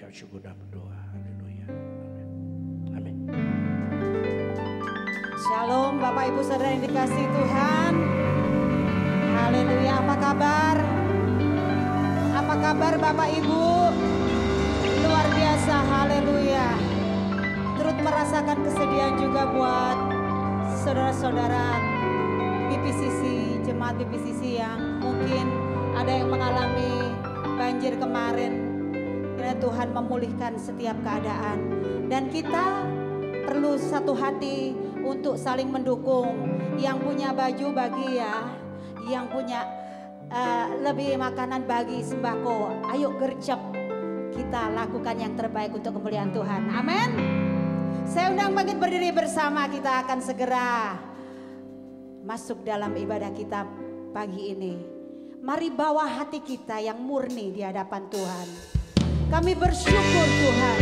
ucap syukur dan berdoa. Haleluya. Amin. Shalom Bapak Ibu Saudara yang dikasihi Tuhan. Haleluya. Apa kabar? Apa kabar Bapak Ibu? Luar biasa. Haleluya. Turut merasakan kesedihan juga buat saudara-saudara BPCC, jemaat BPCC yang mungkin ada yang mengalami banjir kemarin. Kiranya Tuhan memulihkan setiap keadaan. Dan kita perlu satu hati untuk saling mendukung. Yang punya baju bagi ya, yang punya lebih makanan bagi sembako. Ayo gercep, kita lakukan yang terbaik untuk kemuliaan Tuhan. Amin. Saya undang bangkit berdiri bersama, kita akan segera masuk dalam ibadah kita pagi ini. Mari bawa hati kita yang murni di hadapan Tuhan. Kami bersyukur Tuhan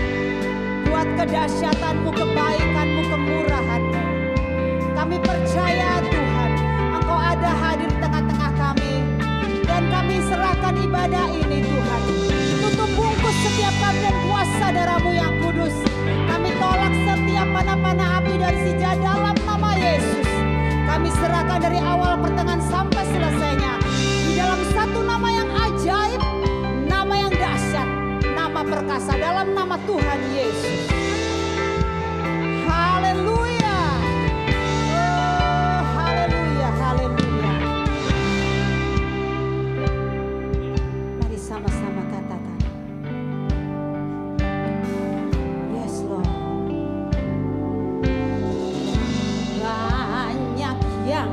buat kedahsyatan-Mu, kebaikan-Mu, kemurahan-Mu. Kami percaya Tuhan Engkau ada hadir di tengah-tengah kami. Dan kami serahkan ibadah ini Tuhan. Tutup bungkus setiap kami dan kuasa darah-Mu yang kudus. Kami tolak setiap panah-panah api dari sija dalam nama Yesus. Kami serahkan dari awal pertengahan sampai selesainya. Di dalam satu nama yang ajaib, nama yang dahsyat, nama perkasa, dalam nama Tuhan Yesus. Haleluya. Oh, haleluya, haleluya. Mari sama-sama katakan. Yes, Lord. Banyak yang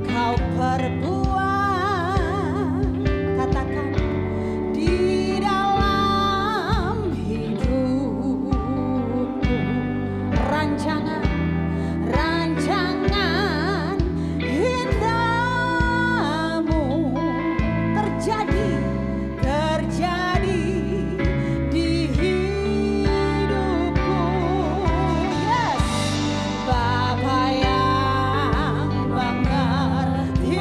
Kau perbuat, katakan, di dalam hidupku. Rancangan indahmu terjadi di hidupku. Yes, Bapa yang mengerti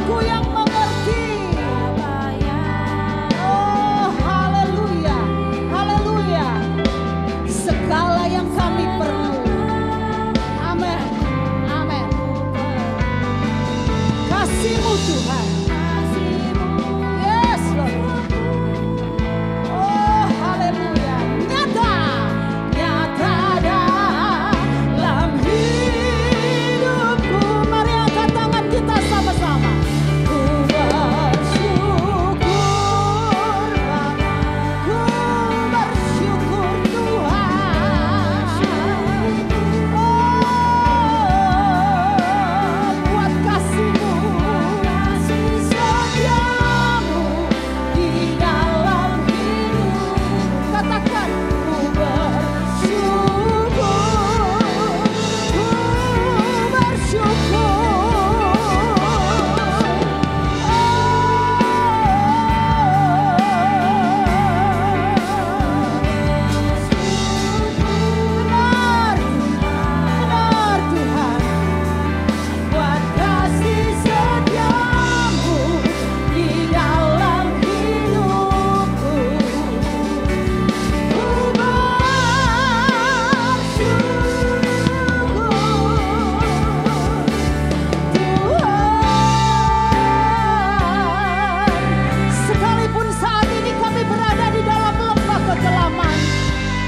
Tuhanku yang mengerti. Oh, haleluya, haleluya. Segala yang kami perlu. Amin, amin. Kasih-Mu Tuhan. Yes, Lord. Oh, haleluya. Nyata, nyata dalam hidupku. Mari angkat tangan kita sama-sama. Ku bersyukur Bapa, ku bersyukur Tuhan. Oh, buat kasih-Mu, kasih setiamu di dalam hidup. Katakan ku bersyukur, ku bersyukur. Benar, benar Tuhan. Buat kasih setiamu di dalam hidupku. Ku bersyukur Tuhan. Sekalipun saat ini kami berada di dalam lembah kekelaman,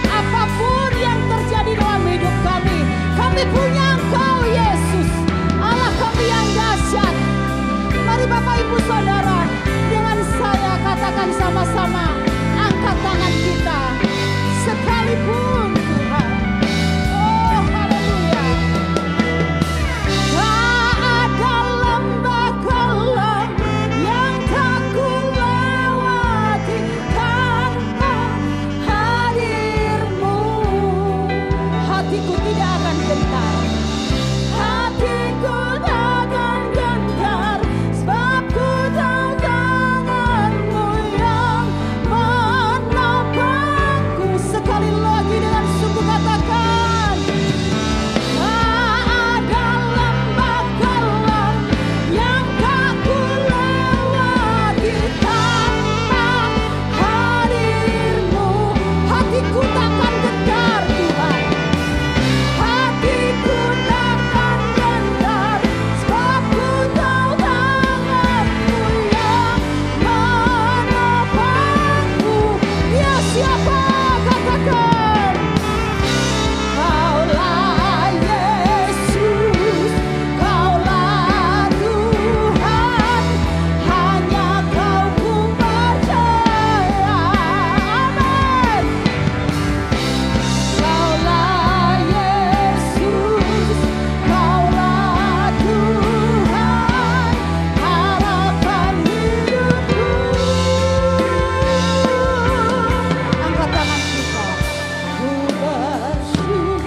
apapun yang terjadi dalam hidup kami punya Engkau Yesus, Allah kami yang dahsyat. Mari Bapak Ibu Saudara, dengan saya katakan sama-sama, angkat tangan kita. Sekalipun Tuhan, oh haleluya. Tak ada lembah kelam yang tak ku lewati tanpa hadir-Mu. Hatiku tidak akan gentar, hatiku takkan gentar, sebab ku tahu tangan-Mu yang menopangku. Sekali lagi dengan sungguh katakan, tak ada lembah kelam yang tak ku lewati tanpa hadir-Mu. Hatiku takkan gentar Tuhan, hatiku takkan gentar, sebab ku tahu tangan-Mu yang menopangku. Dia siapa? Katakan, Kaulah Yesus, Kaulah Tuhan, hanya Kau ku percaya. Amin. Kaulah Yesus, Kaulah Tuhan, harapan hidupku. Angkat tangan kita. Ku bersyukur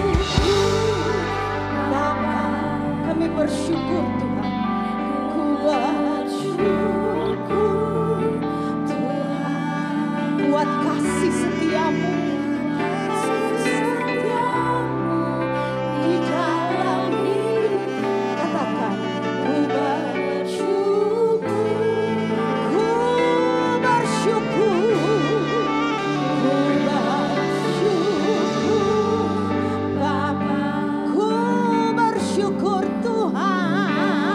Bapa, kami bersyukur Tuhan. Ku bersyukur Tuhan buat kasih setiamu, di dalam hidup. Katakan, ku bersyukur, ku bersyukur, ku bersyukur Bapa, ku bersyukur Tuhan.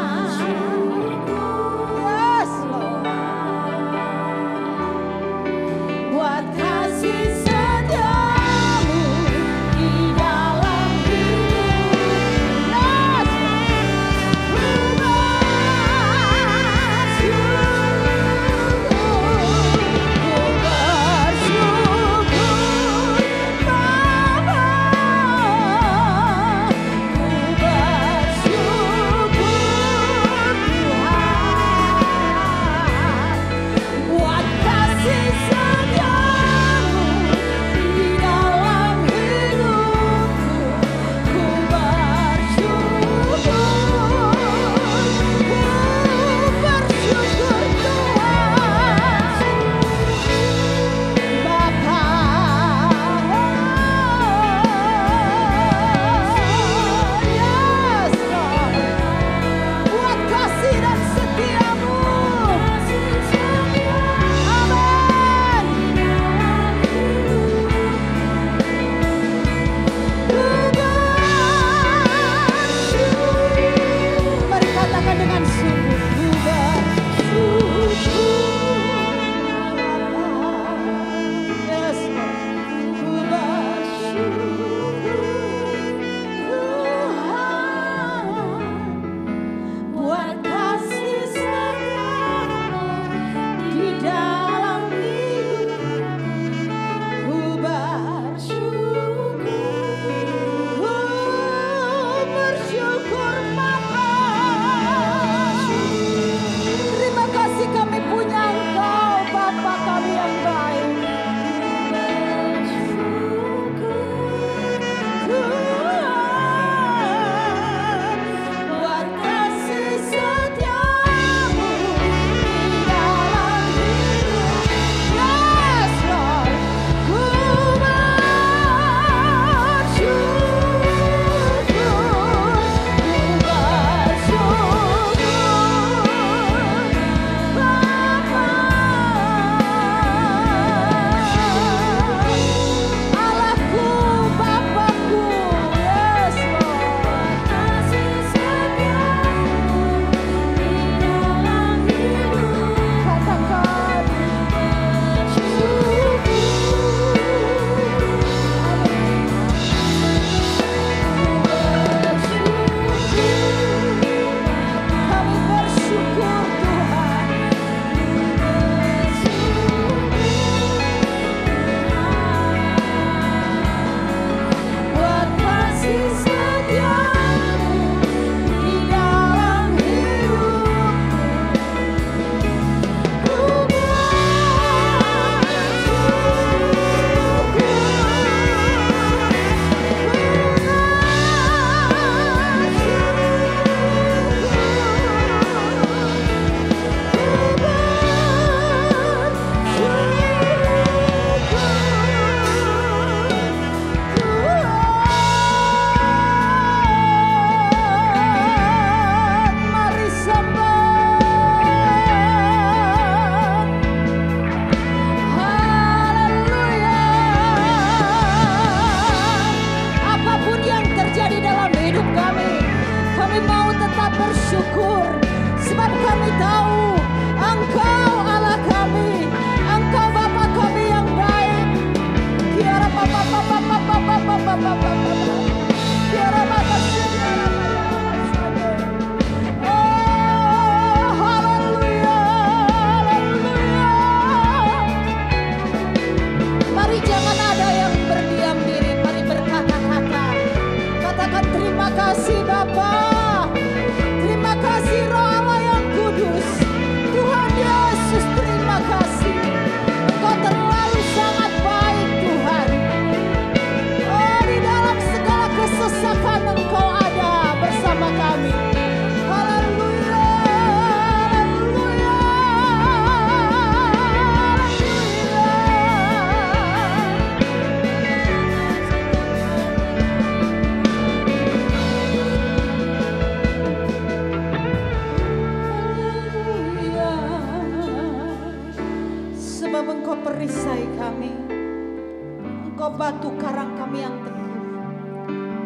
Engkau batu karang kami yang teguh.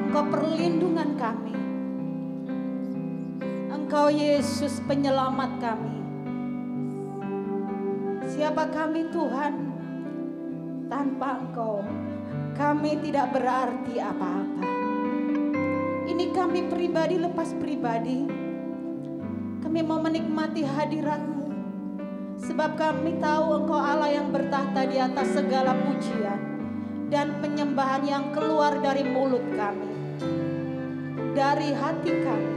Engkau perlindungan kami. Engkau Yesus penyelamat kami. Siapa kami Tuhan? Tanpa Engkau kami tidak berarti apa-apa. Ini kami pribadi lepas pribadi. Kami mau menikmati hadirat-Mu. Sebab kami tahu Engkau Allah yang bertahta di atas segala pujian dan penyembahan yang keluar dari mulut kami. Dari hati kami.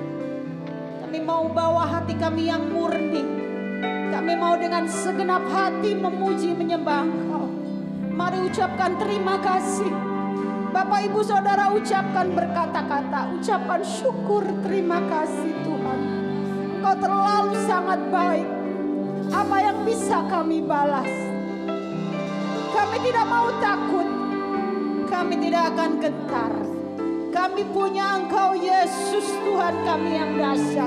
Kami mau bawa hati kami yang murni. Kami mau dengan segenap hati memuji menyembah Engkau. Mari ucapkan terima kasih. Bapak Ibu Saudara ucapkan berkata-kata, ucapkan syukur terima kasih Tuhan. Engkau terlalu sangat baik. Apa yang bisa kami balas? Kami tidak mau takut. Kami tidak akan gentar. Kami punya Engkau Yesus Tuhan kami yang dahsyat.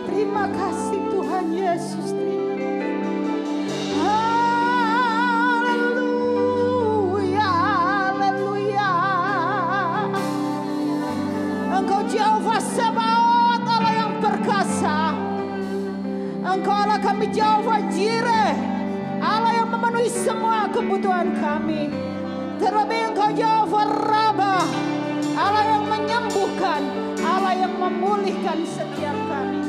Terima kasih Tuhan Yesus. Haleluya, haleluya. Engkau Jehovah Sabaoth, Allah yang perkasa. Engkau Allah kami Jehovah Jireh, Allah yang memenuhi semua kebutuhan kami. Terlebih Engkau Jehovah Rabbah, Allah yang menyembuhkan, Allah yang memulihkan setiap kami.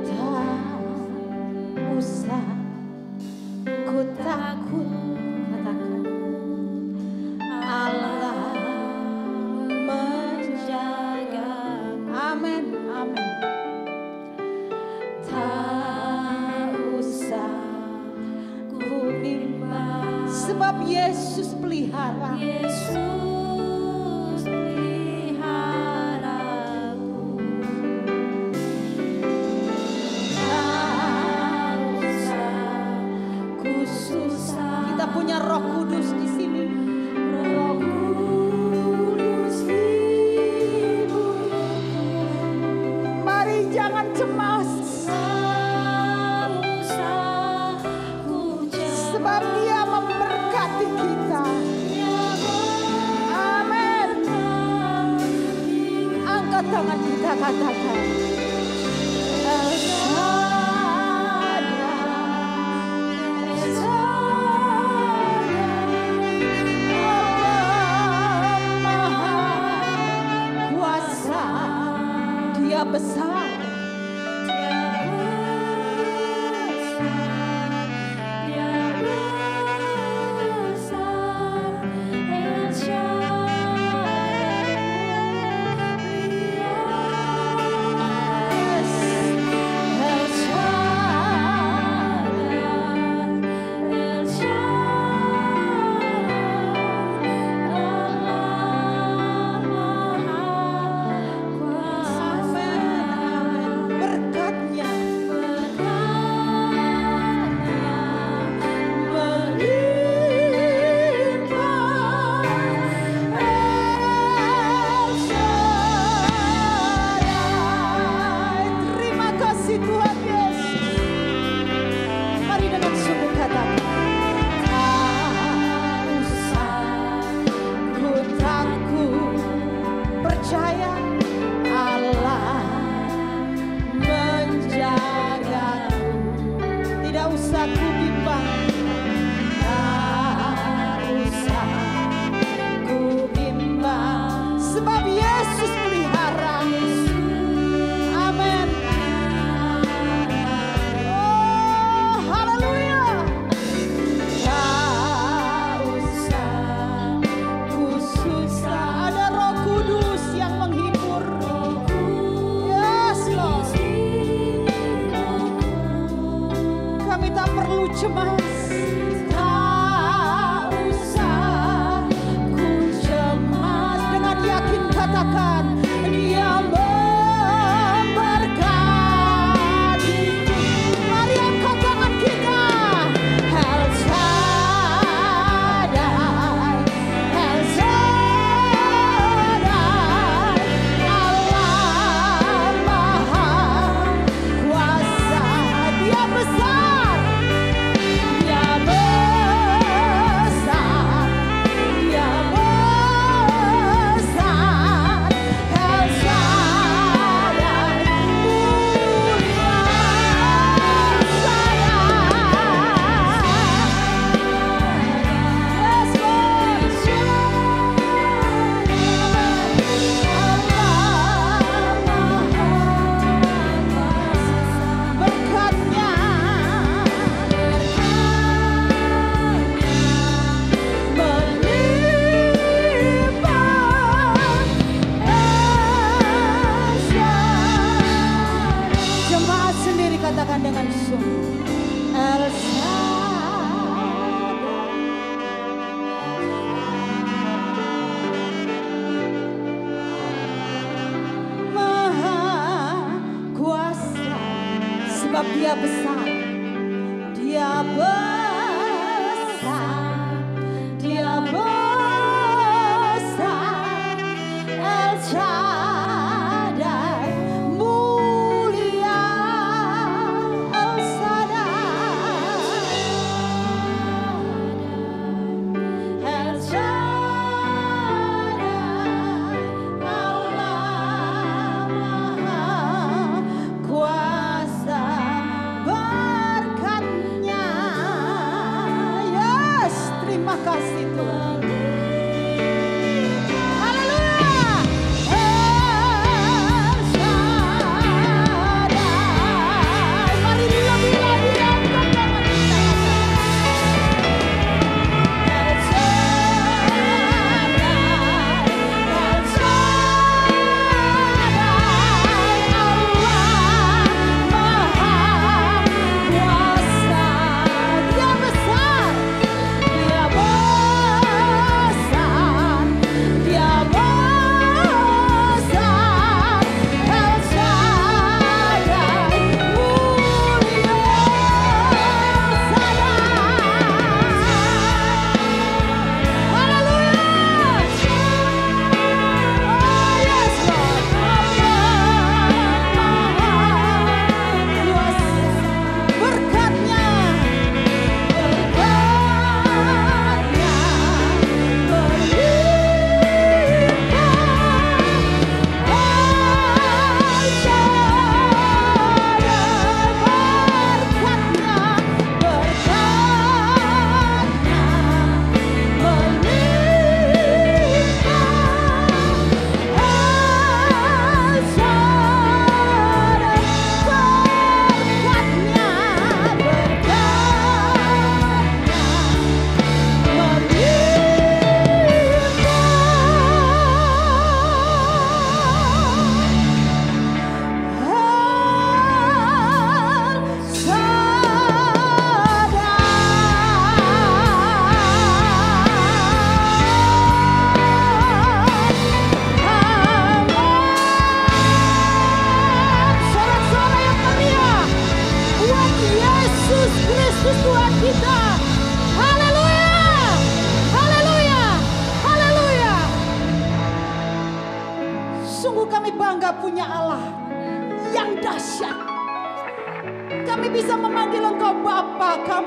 Tak usah ku takut, katakan Allah menjaga. Amin, amin. Tak usah ku bimbang, sebab Yesus pelihara. Yesus peliharaku. Tak usah ku susah. Kita punya Roh Kudus di sini. Roh Kudus hibur. Mari jangan cemas. Sebab Dia memberkati kita. Amin. Angkat tangan kita, katakan El Shaddai, El Shaddai, Allah Maha Kuasa. Dia besar. El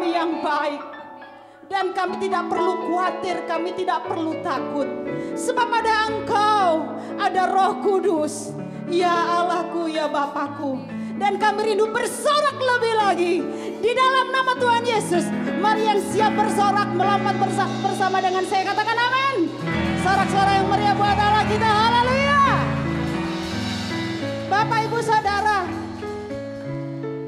kami yang baik. Dan kami tidak perlu khawatir, kami tidak perlu takut. Sebab ada Engkau, ada Roh Kudus. Ya Allahku, ya Bapakku. Dan kami rindu bersorak lebih lagi. Di dalam nama Tuhan Yesus, mari yang siap bersorak melompat bersama dengan saya. Katakan amin. Sorak-sorak yang meriah buat Allah kita. Haleluya. Bapak, Ibu, Saudara,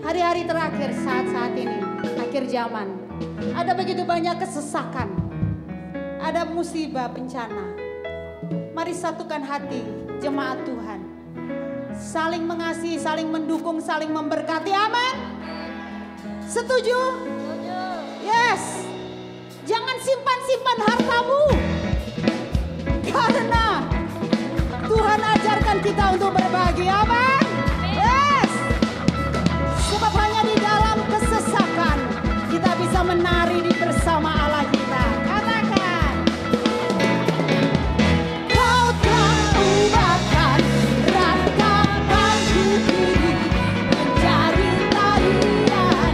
hari-hari terakhir saat-saat ini, akhir zaman, ada begitu banyak kesesakan, ada musibah, bencana. Mari satukan hati jemaat Tuhan, saling mengasihi, saling mendukung, saling memberkati. Amin. Setuju? Yes. Jangan simpan-simpan hartamu, karena Tuhan ajarkan kita untuk berbagi. Amin. Yes. Sebab hanya di dalam kesesakan kita bisa menari di bersama Allah kita. Katakan. Kau telah ubahkan ratapan diri menjadi tarian.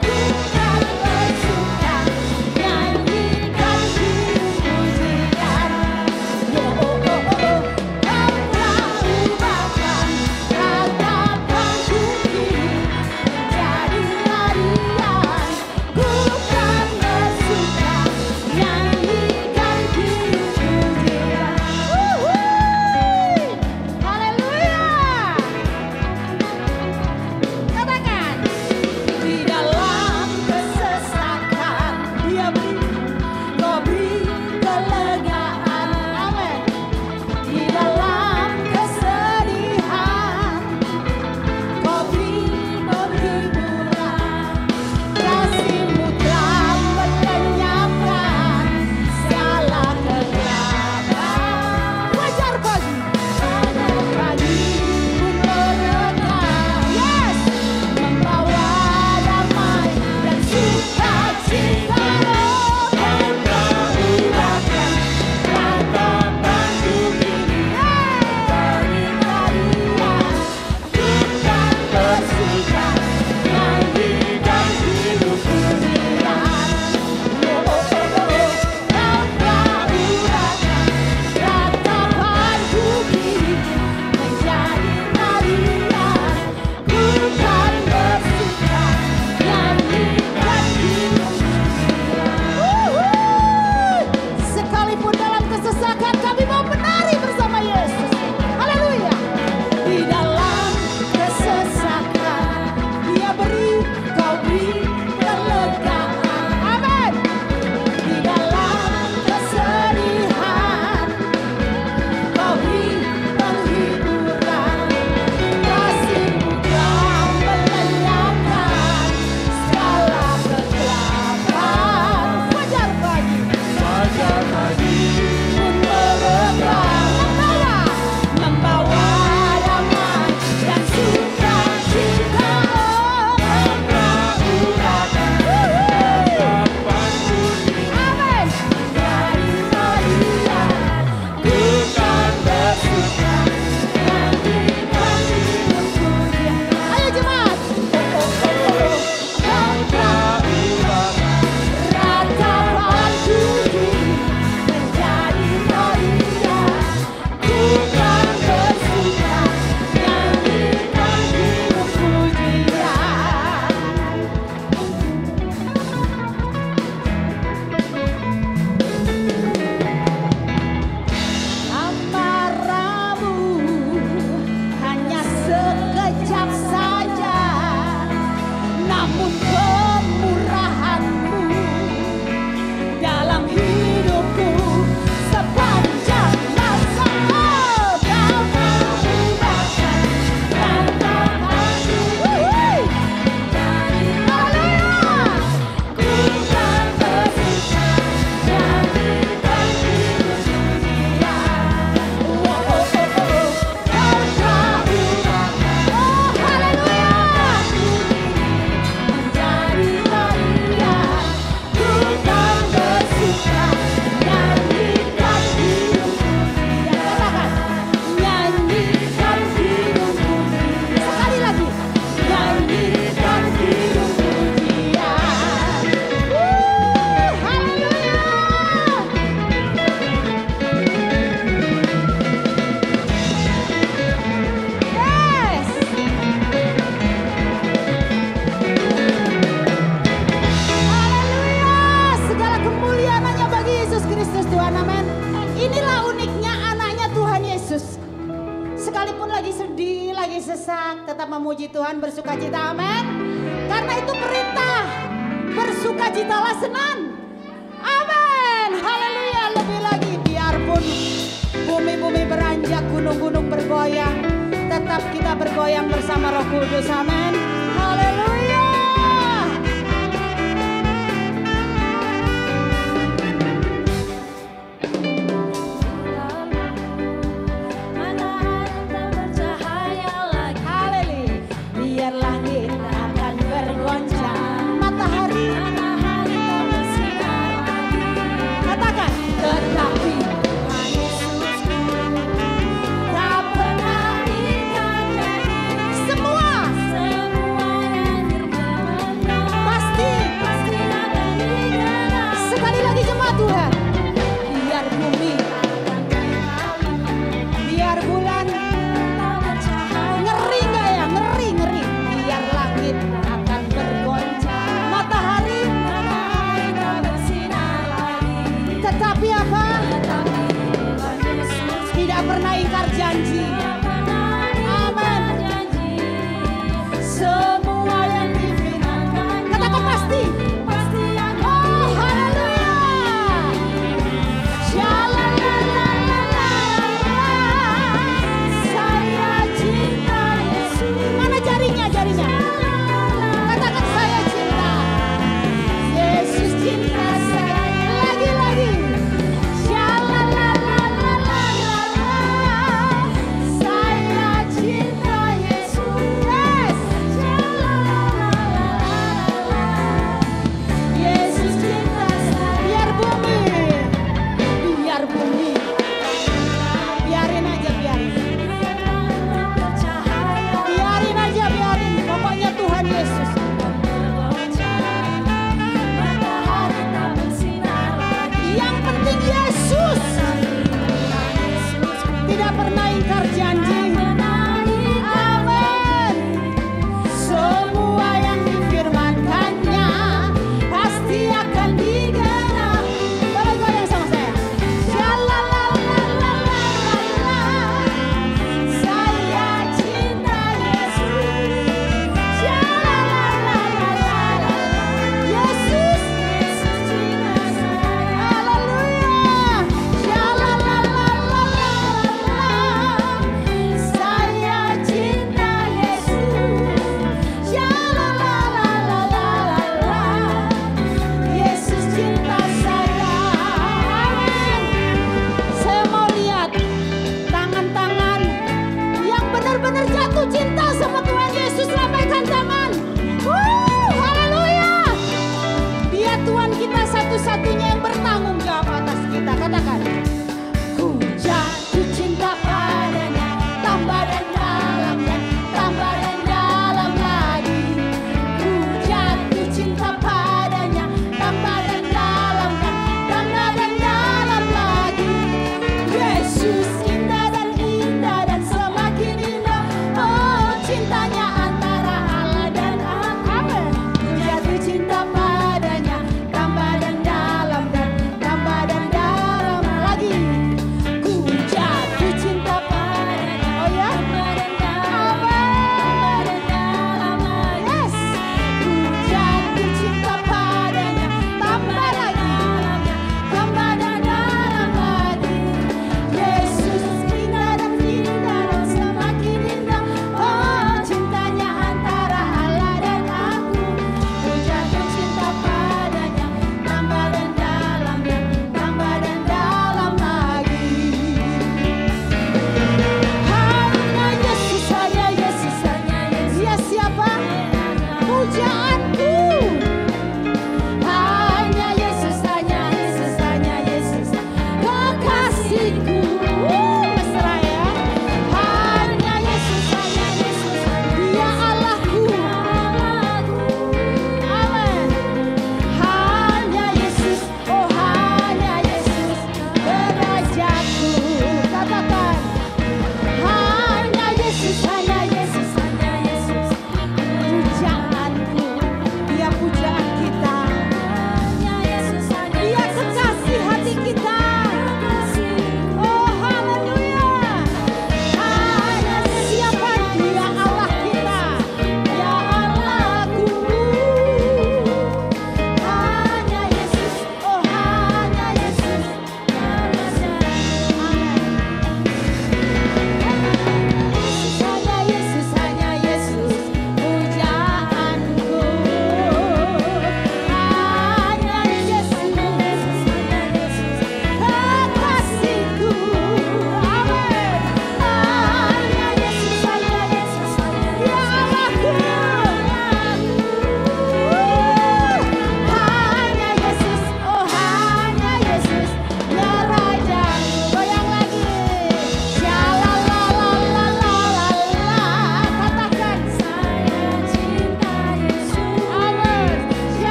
Ku tak bersuka nyanyikan pujian. Oh, oh, oh, oh. Kau telah ubahkan Tuhan, amin. Inilah uniknya anaknya Tuhan Yesus. Sekalipun lagi sedih, lagi sesak, tetap memuji Tuhan, bersukacita, amin. Karena itu perintah, bersukacitalah senang. Amin, haleluya. Lebih lagi, biarpun bumi-bumi beranjak, gunung-gunung bergoyang, tetap kita bergoyang bersama Roh Kudus, amin. Haleluya. Biar langit akan bergoncang, matahari katakan, tetapi tak pernah semua pasti sekali lagi jemaat Tuhan. Biar bumi, biar bulan ngeri gak ya, ngeri. Biar langit akan bergoncang, matahari tetapi apa? Tidak pernah ingkar janji. Amin. Semua yang difirmankan, katakan pasti. Oh haleluya. Saya cinta Yesus. Mana jarinya? Katakan saya cinta Yesus, cinta saya. Lagi. Saya cinta Yesus. Yes. Yesus cinta saya. Biar bumi, biarin aja. Pokoknya Tuhan Yesus. Yang penting Yesus tidak pernah ingkar janji. Amin. Semua yang difirmankannya pasti akan digenapi. Goyang sama saya. Saya cinta Yesus. Yesus cinta saya. Haleluya. Saya cinta Yesus. Yesus cinta saya. Saya mau lihat tangan-tangan yang benar-benar jatuh cinta sama Tuhan Yesus, lambaikan tangan. Haleluya. Dia Tuhan kita satu-satunya yang bertanggung jawab atas kita. Katakan, ku jatuh cinta padanya, tambah dan dalam lagi. Ku jatuh cinta padanya, tambah dan dalam lagi. Yesus indah dan semakin indah. Oh cintanya antara Allah dan aku. Ku jatuh cinta padanya, tambah dan dalam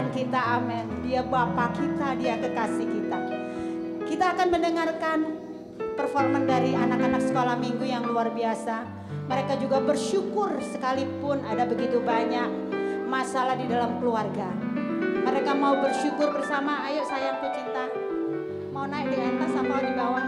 Tuhan kita, amin. Dia Bapa kita, dia kekasih kita. Kita akan mendengarkan performan dari anak-anak sekolah minggu yang luar biasa. Mereka juga bersyukur sekalipun ada begitu banyak masalah di dalam keluarga. Mereka mau bersyukur bersama. Ayo sayangku cinta. Mau naik di atas apa di bawah?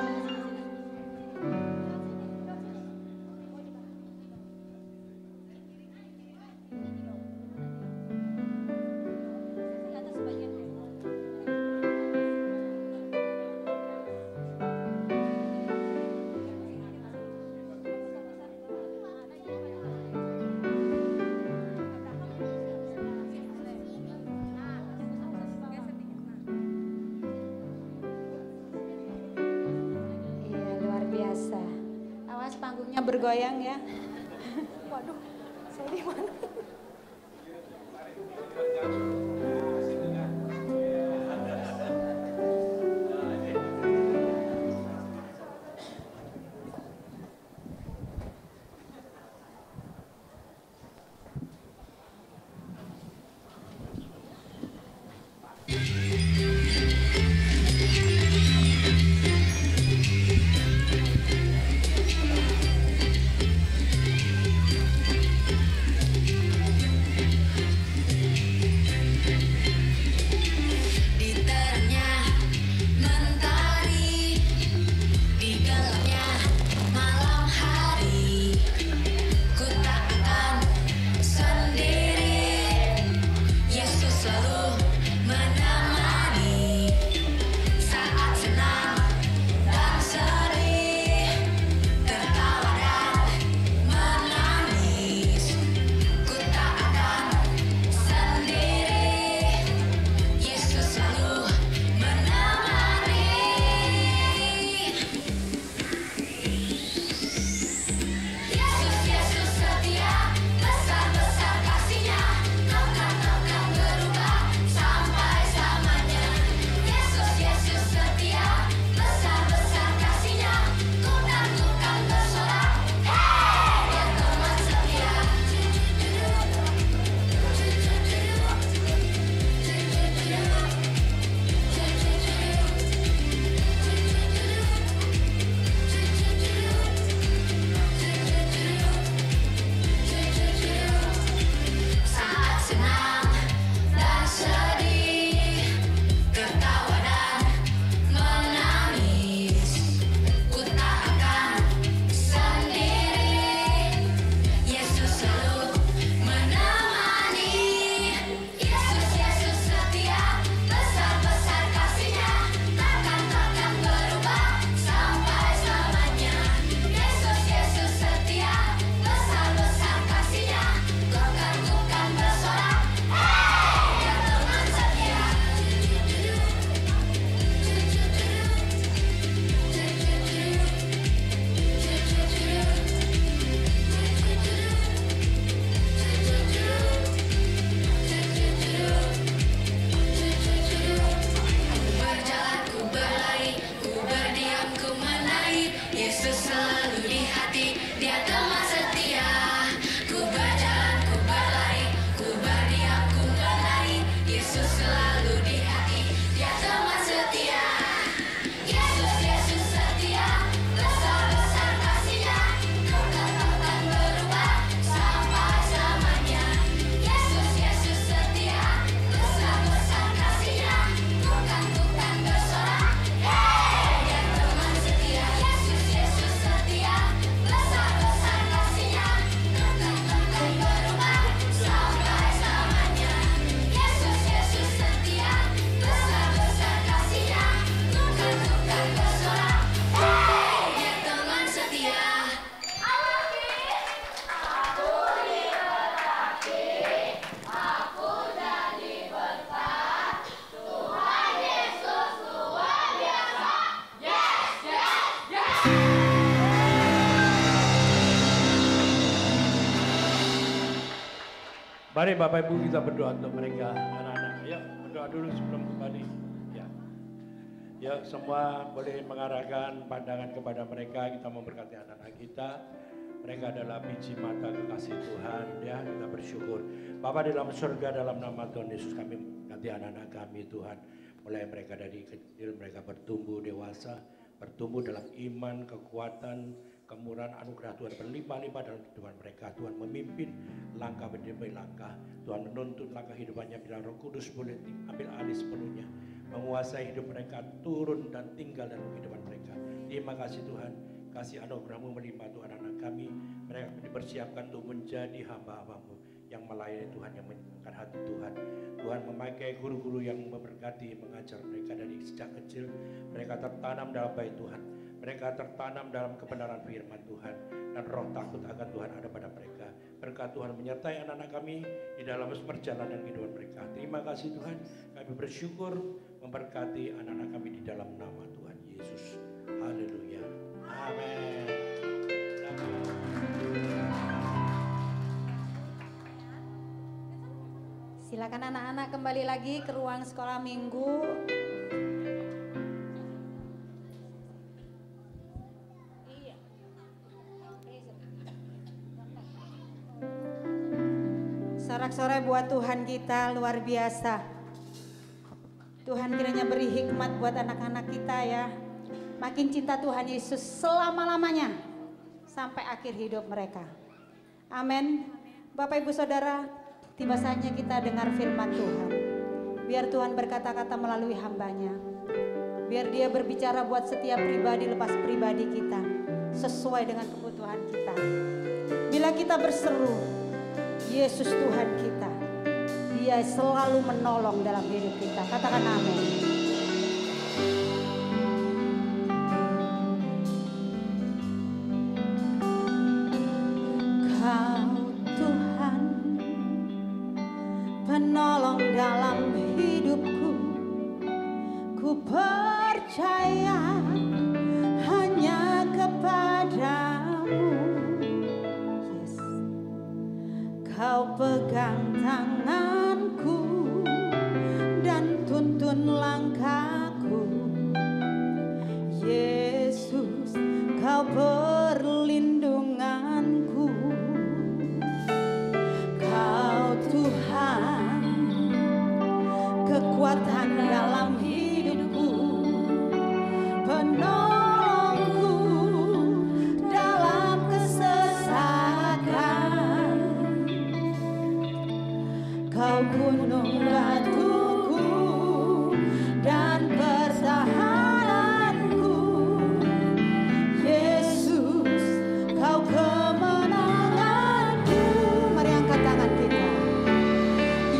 Panggungnya bergoyang ya. Waduh, saya di mana? Mari Bapak Ibu kita berdoa untuk mereka, anak-anak. Ya, berdoa dulu sebelum kembali. Ya, ya semua boleh mengarahkan pandangan kepada mereka. Kita memberkati anak-anak kita. Mereka adalah biji mata kekasih Tuhan, ya kita bersyukur. Bapa di dalam surga, dalam nama Tuhan Yesus kami berkati anak-anak kami Tuhan. Mulai mereka dari kecil, mereka bertumbuh dewasa, bertumbuh dalam iman, kekuatan, kemurahan anugerah Tuhan berlimpah-limpah dalam kehidupan mereka. Tuhan memimpin langkah demi langkah. Tuhan menuntun langkah hidupannya bila Roh Kudus boleh ambil alih sepenuhnya, menguasai hidup mereka, turun dan tinggal dalam kehidupan mereka. Terima kasih Tuhan, kasih anugerah-Mu melimpah Tuhan anak kami. Mereka dipersiapkan untuk menjadi hamba-hamba-Mu yang melayani Tuhan, yang menyenangkan hati Tuhan. Tuhan memakai guru-guru yang memberkati, mengajar mereka dari sejak kecil. Mereka tertanam dalam bait Tuhan. Mereka tertanam dalam kebenaran firman Tuhan. Dan roh takut akan Tuhan ada pada mereka. Berkat Tuhan menyertai anak-anak kami di dalam perjalanan kehidupan mereka. Terima kasih Tuhan. Kami bersyukur memberkati anak-anak kami di dalam nama Tuhan Yesus. Haleluya. Amin. Silakan anak-anak kembali lagi ke ruang sekolah minggu. Sorak-sorai buat Tuhan kita luar biasa. Tuhan kiranya beri hikmat buat anak-anak kita ya. Makin cinta Tuhan Yesus selama-lamanya sampai akhir hidup mereka. Amin. Bapak Ibu Saudara, tiba saatnya kita dengar firman Tuhan. Biar Tuhan berkata-kata melalui hambanya. Biar dia berbicara buat setiap pribadi lepas pribadi kita. Sesuai dengan kebutuhan kita. Bila kita berseru, Yesus Tuhan kita, Dia selalu menolong dalam hidup kita. Katakan amin. Kau Tuhan, penolong dalam hidupku. Ku percaya hanya kepadamu. Kau pegang tanganku dan tuntun langkahku. Yesus, Kau perlindunganku. Kau Tuhan, kekuatan dalam hidupku, penolongku dalam kesesakan. Kau gunung batuku dan pertahananku. Yesus, Kau kemenanganku. Mari angkat tangan kita.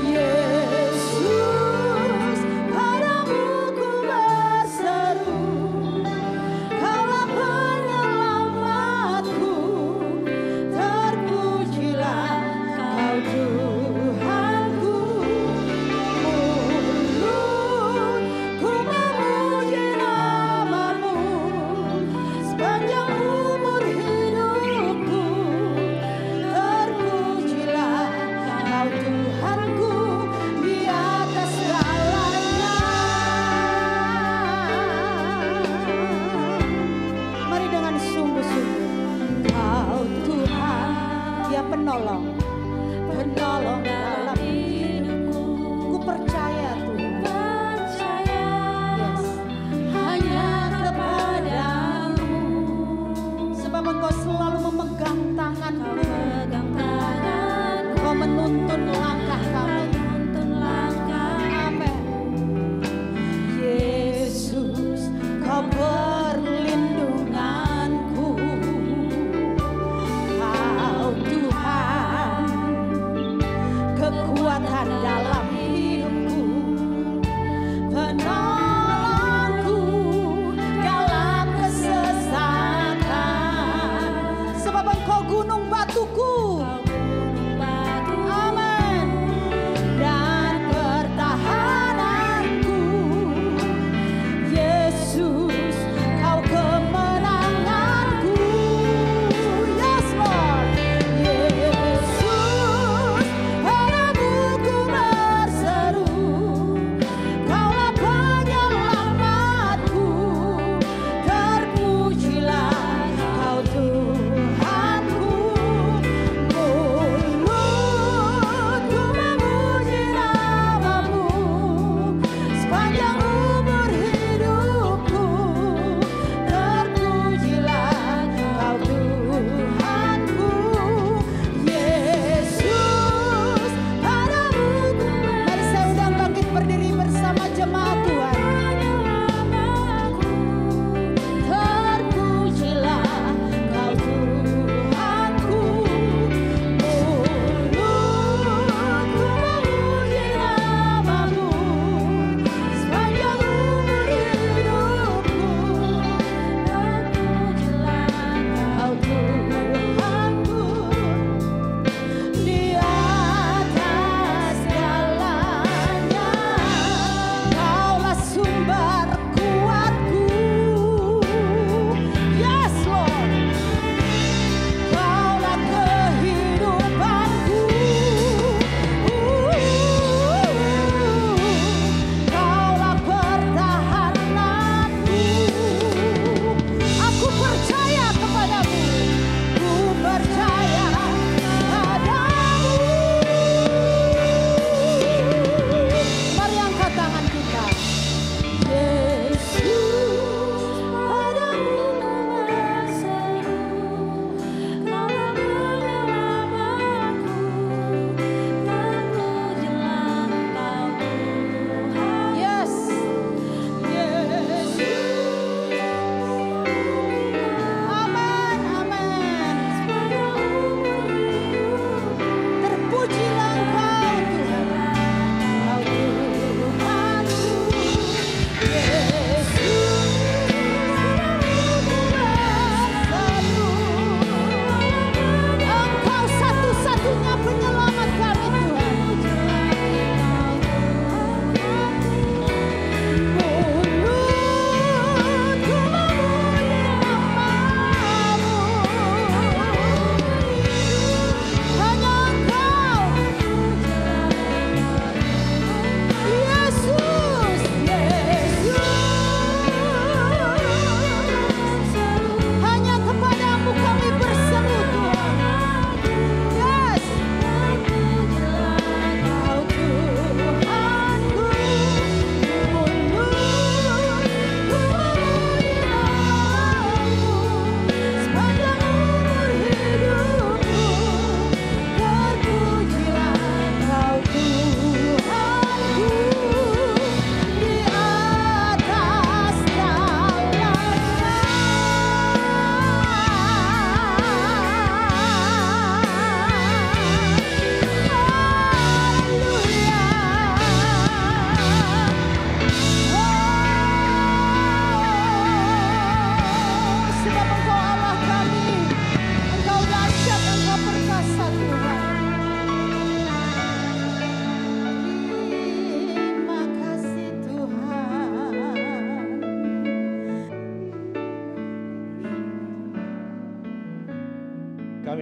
Yesus, padamu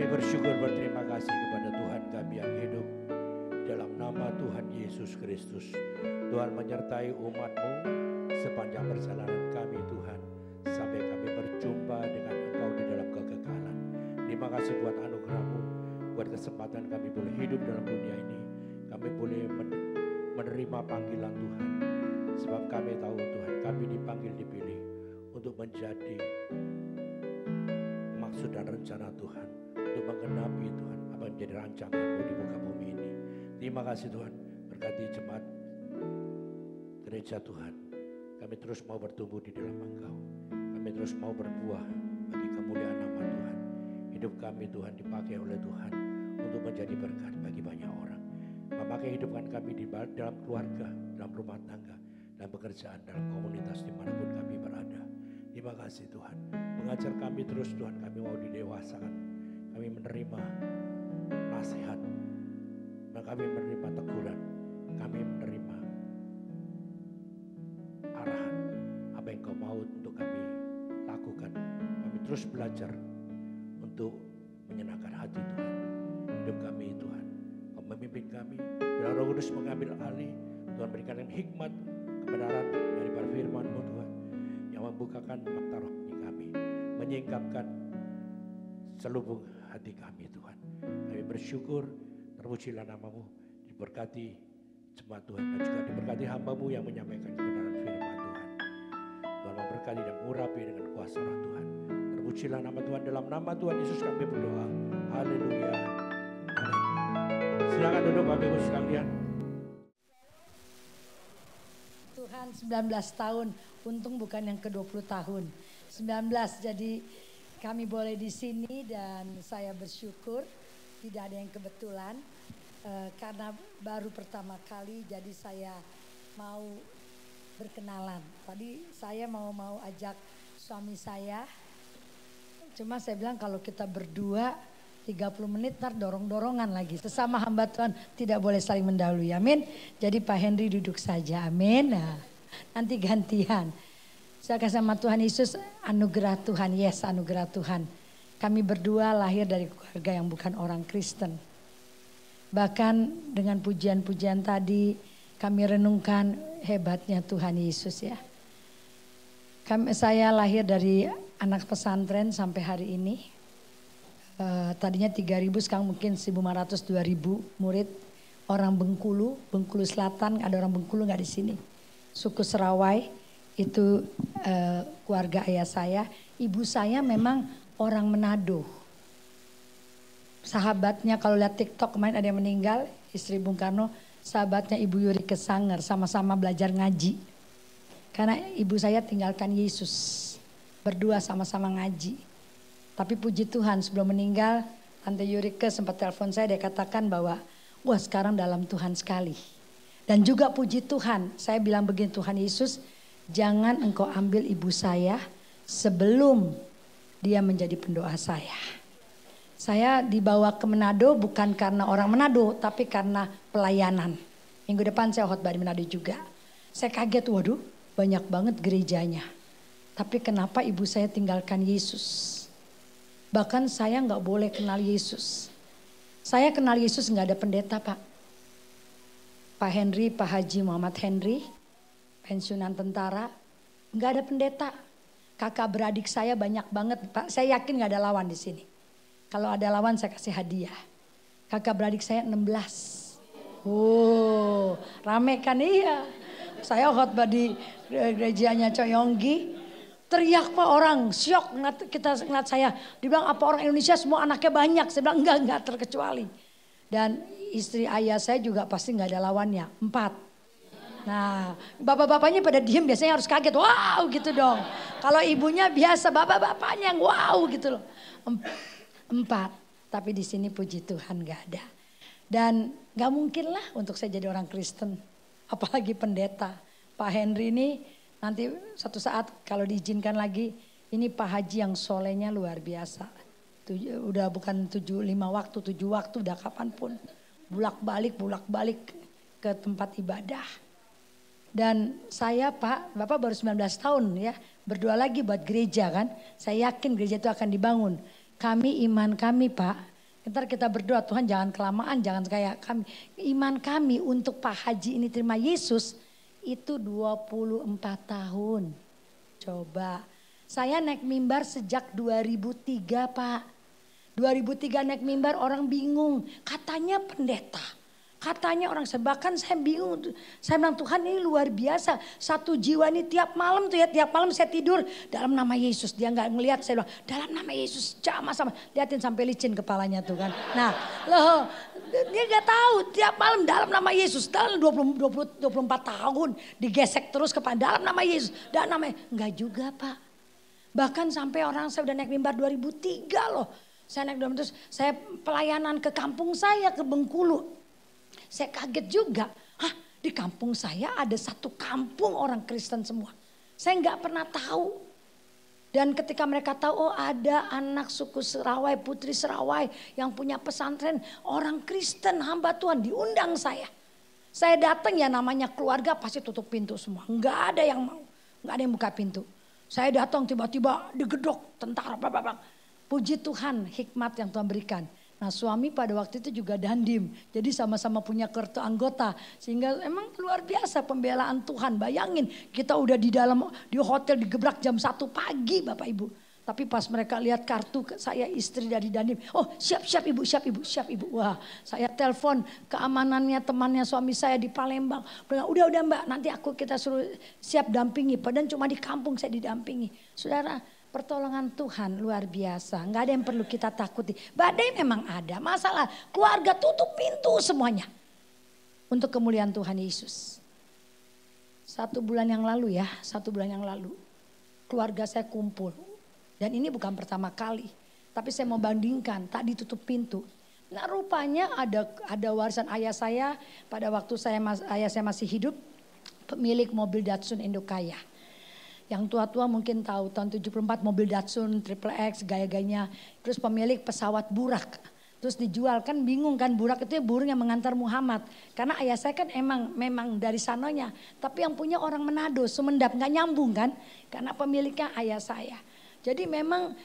Kami bersyukur berterima kasih kepada Tuhan kami yang hidup dalam nama Tuhan Yesus Kristus. Tuhan menyertai umat-Mu sepanjang perjalanan kami Tuhan, sampai kami berjumpa dengan Engkau di dalam kekekalan. Terima kasih buat anugerah-Mu, buat kesempatan kami boleh hidup dalam dunia ini. Kami boleh menerima panggilan Tuhan, sebab kami tahu Tuhan, kami dipanggil, dipilih untuk menjadi maksud dan rencana Tuhan, untuk menggenapi Tuhan apa yang menjadi rancangan-Mu di muka bumi ini. Terima kasih Tuhan, berkati jemaat gereja Tuhan. Kami terus mau bertumbuh di dalam Engkau. Kami terus mau berbuah bagi kemuliaan nama Tuhan. Hidup kami Tuhan dipakai oleh Tuhan untuk menjadi berkat bagi banyak orang. Memakai hidupan kami di dalam keluarga, dalam rumah tangga, dan pekerjaan, dalam komunitas dimanapun kami berada. Terima kasih Tuhan. Mengajar kami terus Tuhan, kami mau didewasakan. Kami menerima nasihat, kami menerima teguran, kami menerima arahan apa yang Kau mau untuk kami lakukan. Kami terus belajar untuk menyenangkan hati Tuhan. Hidup kami Tuhan, Kau memimpin kami, biar Roh Kudus mengambil alih. Tuhan berikan hikmat, kebenaran daripada firman-Mu Tuhan, yang membukakan mata rohani kami, menyingkapkan selubung hati kami Tuhan. Kami bersyukur, terpujilah nama-Mu, diberkati jemaat Tuhan, dan juga diberkati hamba-Mu yang menyampaikan kebenaran firman Tuhan. Tuhan memberkati dan mengurapi dengan kuasa roh Tuhan. Terpujilah nama Tuhan, dalam nama Tuhan Yesus kami berdoa. Haleluya. Amin. Silakan duduk Bapak Ibu sekalian. Tuhan 19 tahun, untung bukan yang ke-20 tahun. 19, jadi kami boleh di sini dan saya bersyukur, tidak ada yang kebetulan. Karena baru pertama kali, jadi saya mau berkenalan. Tadi saya mau ajak suami saya, cuma saya bilang kalau kita berdua 30 menit ntar dorong-dorongan lagi. Sesama hamba Tuhan tidak boleh saling mendahului, amin. Jadi Pak Henry duduk saja, amin. Nah, nanti gantian. Saya kasih sama Tuhan Yesus, anugerah Tuhan, yes anugerah Tuhan. Kami berdua lahir dari keluarga yang bukan orang Kristen. Bahkan dengan pujian-pujian tadi kami renungkan hebatnya Tuhan Yesus ya. Saya lahir dari anak pesantren sampai hari ini. Tadinya 3.000, sekarang mungkin 1.500, 2.000 murid. Orang Bengkulu, Bengkulu Selatan, ada orang Bengkulu nggak di sini. Suku Serawai, itu keluarga ayah saya. Ibu saya memang orang Manado. Sahabatnya kalau lihat TikTok kemarin ada yang meninggal, istri Bung Karno, sahabatnya Ibu Yuri Kesanger, sama-sama belajar ngaji. Karena ibu saya tinggalkan Yesus, berdua sama-sama ngaji. Tapi puji Tuhan sebelum meninggal, Tante Yurike sempat telepon saya, dia katakan bahwa wah sekarang dalam Tuhan sekali. Dan juga puji Tuhan, saya bilang begini, Tuhan Yesus jangan Engkau ambil ibu saya sebelum dia menjadi pendoa saya. Saya dibawa ke Manado bukan karena orang Manado, tapi karena pelayanan. Minggu depan saya khotbah di Manado juga. Saya kaget, waduh banyak banget gerejanya. Tapi kenapa ibu saya tinggalkan Yesus? Bahkan saya nggak boleh kenal Yesus. Saya kenal Yesus nggak ada pendeta Pak. Pak Henry, Pak Haji Muhammad Henry, pensiunan tentara, nggak ada pendeta. Kakak beradik saya banyak banget Pak. Saya yakin nggak ada lawan di sini. Kalau ada lawan saya kasih hadiah. Kakak beradik saya 16. Oh, rame kan iya. Saya khotbah di gerejanya Coyonggi. Teriak Pak orang, syok kita ngeliat saya. Dibilang apa orang Indonesia semua anaknya banyak. Saya bilang enggak terkecuali. Dan istri ayah saya juga pasti nggak ada lawannya, 4. Nah bapak-bapaknya pada diem biasanya harus kaget, wow gitu dong. Kalau ibunya biasa, bapak-bapaknya yang wow gitu loh. 4, tapi di sini puji Tuhan nggak ada. Dan nggak mungkin lah untuk saya jadi orang Kristen, apalagi pendeta. Pak Henry ini nanti satu saat kalau diizinkan lagi, ini Pak Haji yang solehnya luar biasa. Udah bukan 7 waktu, 7 waktu udah kapanpun. Bulak-balik ke tempat ibadah. Dan saya Pak, Bapak baru 19 tahun ya, berdoa lagi buat gereja kan. Saya yakin gereja itu akan dibangun. Iman kami Pak, Ntar kita berdoa, Tuhan jangan kelamaan, jangan kayak kami. Iman kami untuk Pak Haji ini terima Yesus itu 24 tahun. Coba, saya naik mimbar sejak 2003 Pak. 2003 naik mimbar orang bingung, katanya pendeta. Katanya orang bahkan saya bingung, saya bilang Tuhan ini luar biasa. Satu jiwa ini tiap malam tuh ya, tiap malam saya tidur dalam nama Yesus. Dia nggak ngelihat, saya bilang dalam nama Yesus jamah sama. Liatin sampai licin kepalanya tuh kan. Nah loh dia nggak tahu tiap malam dalam nama Yesus. Dalam 24 tahun digesek terus kepada dalam nama Yesus. Dalam nama, nggak juga Pak. Bahkan sampai orang saya udah naik mimbar 2003 loh. Saya naik terus, saya pelayanan ke kampung saya, ke Bengkulu. Saya kaget juga, di kampung saya ada satu kampung orang Kristen semua. Saya nggak pernah tahu. Dan ketika mereka tahu, oh ada anak suku Serawai, putri Serawai yang punya pesantren, orang Kristen hamba Tuhan, diundang saya. Saya datang ya namanya keluarga pasti tutup pintu semua. Nggak ada yang mau, nggak ada yang buka pintu. Saya datang tiba-tiba digedok tentara, puji Tuhan hikmat yang Tuhan berikan. Nah suami pada waktu itu juga dandim. Jadi sama-sama punya kartu anggota. Sehingga emang luar biasa pembelaan Tuhan. Bayangin kita udah di dalam di hotel digebrak jam 1 pagi Bapak Ibu. Tapi pas mereka lihat kartu saya istri dari dandim. Oh siap ibu, siap ibu. Wah saya telepon keamanannya temannya suami saya di Palembang. Udah Mbak nanti kita suruh siap dampingi. Padahal cuma di kampung saya didampingi. Saudara. Pertolongan Tuhan luar biasa, nggak ada yang perlu kita takuti. Badai memang ada, masalah keluarga tutup pintu semuanya. Untuk kemuliaan Tuhan Yesus. 1 bulan yang lalu keluarga saya kumpul. Dan ini bukan pertama kali, tapi saya mau bandingkan, tak ditutup pintu. Nah rupanya ada warisan ayah saya pada waktu ayah saya masih hidup, pemilik mobil Datsun Indokaya. Yang tua-tua mungkin tahu tahun 74 mobil Datsun Triple X gaya-gayanya. Terus pemilik pesawat Burak. Terus dijual kan bingung kan Burak itu ya burung yang mengantar Muhammad. Karena ayah saya kan memang dari sananya. Tapi yang punya orang Manado, Sumendap nggak nyambung kan. Karena pemiliknya ayah saya. Jadi memang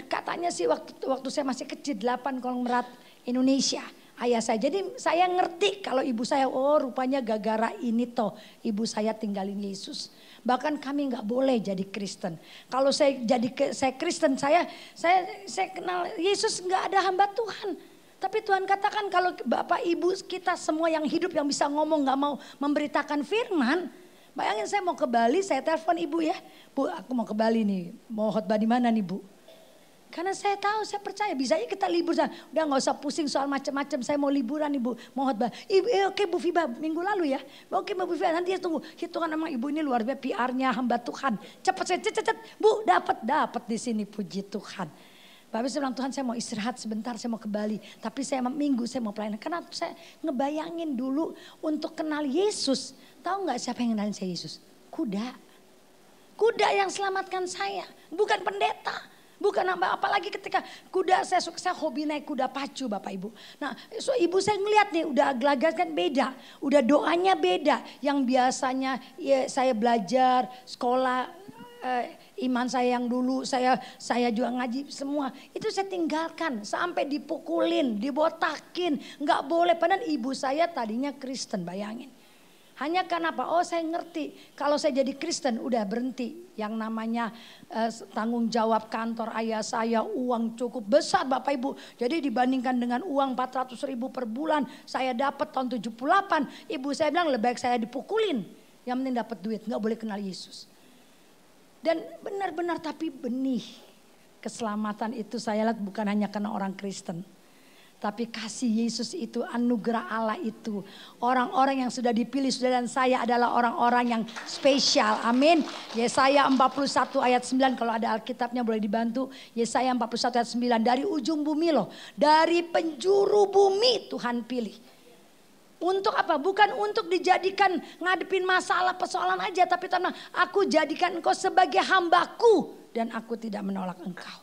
katanya sih waktu saya masih kecil 8 konglomerat Indonesia. Ayah saya. Jadi saya ngerti kalau ibu saya rupanya gara-gara ini toh ibu saya tinggalin Yesus. Bahkan kami nggak boleh jadi Kristen. Kalau saya Kristen, saya kenal Yesus nggak ada hamba Tuhan. Tapi Tuhan katakan kalau Bapak Ibu kita semua yang hidup yang bisa ngomong nggak mau memberitakan firman. Bayangin saya mau ke Bali, saya telepon ibu ya. Bu aku mau ke Bali nih, mau khotbah di mana nih Bu? Karena saya tahu, saya percaya bisanya kita libur sana. Udah gak usah pusing soal macam-macam. Saya mau liburan Ibu, mau khotbah. Oke Bu Fiba, minggu lalu ya. Oke Bu Fiba, nanti ya tunggu. Hitungan sama Ibu ini luar biasa PR-nya hamba Tuhan. Cepat Bu, dapat di sini puji Tuhan. Bapak saya bilang Tuhan saya mau istirahat sebentar, saya mau ke Bali. Tapi saya minggu saya mau pelayanan. Karena saya ngebayangin dulu untuk kenal Yesus. Tahu gak siapa yang kenalin saya Yesus? Kuda. Kuda yang selamatkan saya, bukan pendeta. Bukan apalagi ketika kuda saya hobi naik kuda pacu Bapak Ibu. Nah ibu saya ngeliat nih udah gelagat kan beda. Udah doanya beda. Yang biasanya ya, saya belajar sekolah iman saya yang dulu saya juga ngaji semua. Itu saya tinggalkan sampai dipukulin, dibotakin. Nggak boleh padahal ibu saya tadinya Kristen bayangin. Hanya karena apa? Oh saya ngerti kalau saya jadi Kristen udah berhenti. Yang namanya tanggung jawab kantor ayah saya uang cukup besar Bapak Ibu. Jadi dibandingkan dengan uang 400.000 per bulan saya dapat tahun 78. Ibu saya bilang lebih baik saya dipukulin. Yang penting dapat duit gak boleh kenal Yesus. Dan benar-benar tapi benih keselamatan itu saya lihat bukan hanya karena orang Kristen. Tapi kasih Yesus itu, anugerah Allah itu. Orang-orang yang sudah dipilih, saudara dan saya adalah orang-orang yang spesial. Amin. Yesaya 41 ayat 9 kalau ada Alkitabnya boleh dibantu. Yesaya 41 ayat 9 dari ujung bumi loh. Dari penjuru bumi Tuhan pilih. Untuk apa? Bukan untuk dijadikan ngadepin masalah persoalan aja. Tapi Tuhan, aku jadikan engkau sebagai hambaku. Dan aku tidak menolak engkau.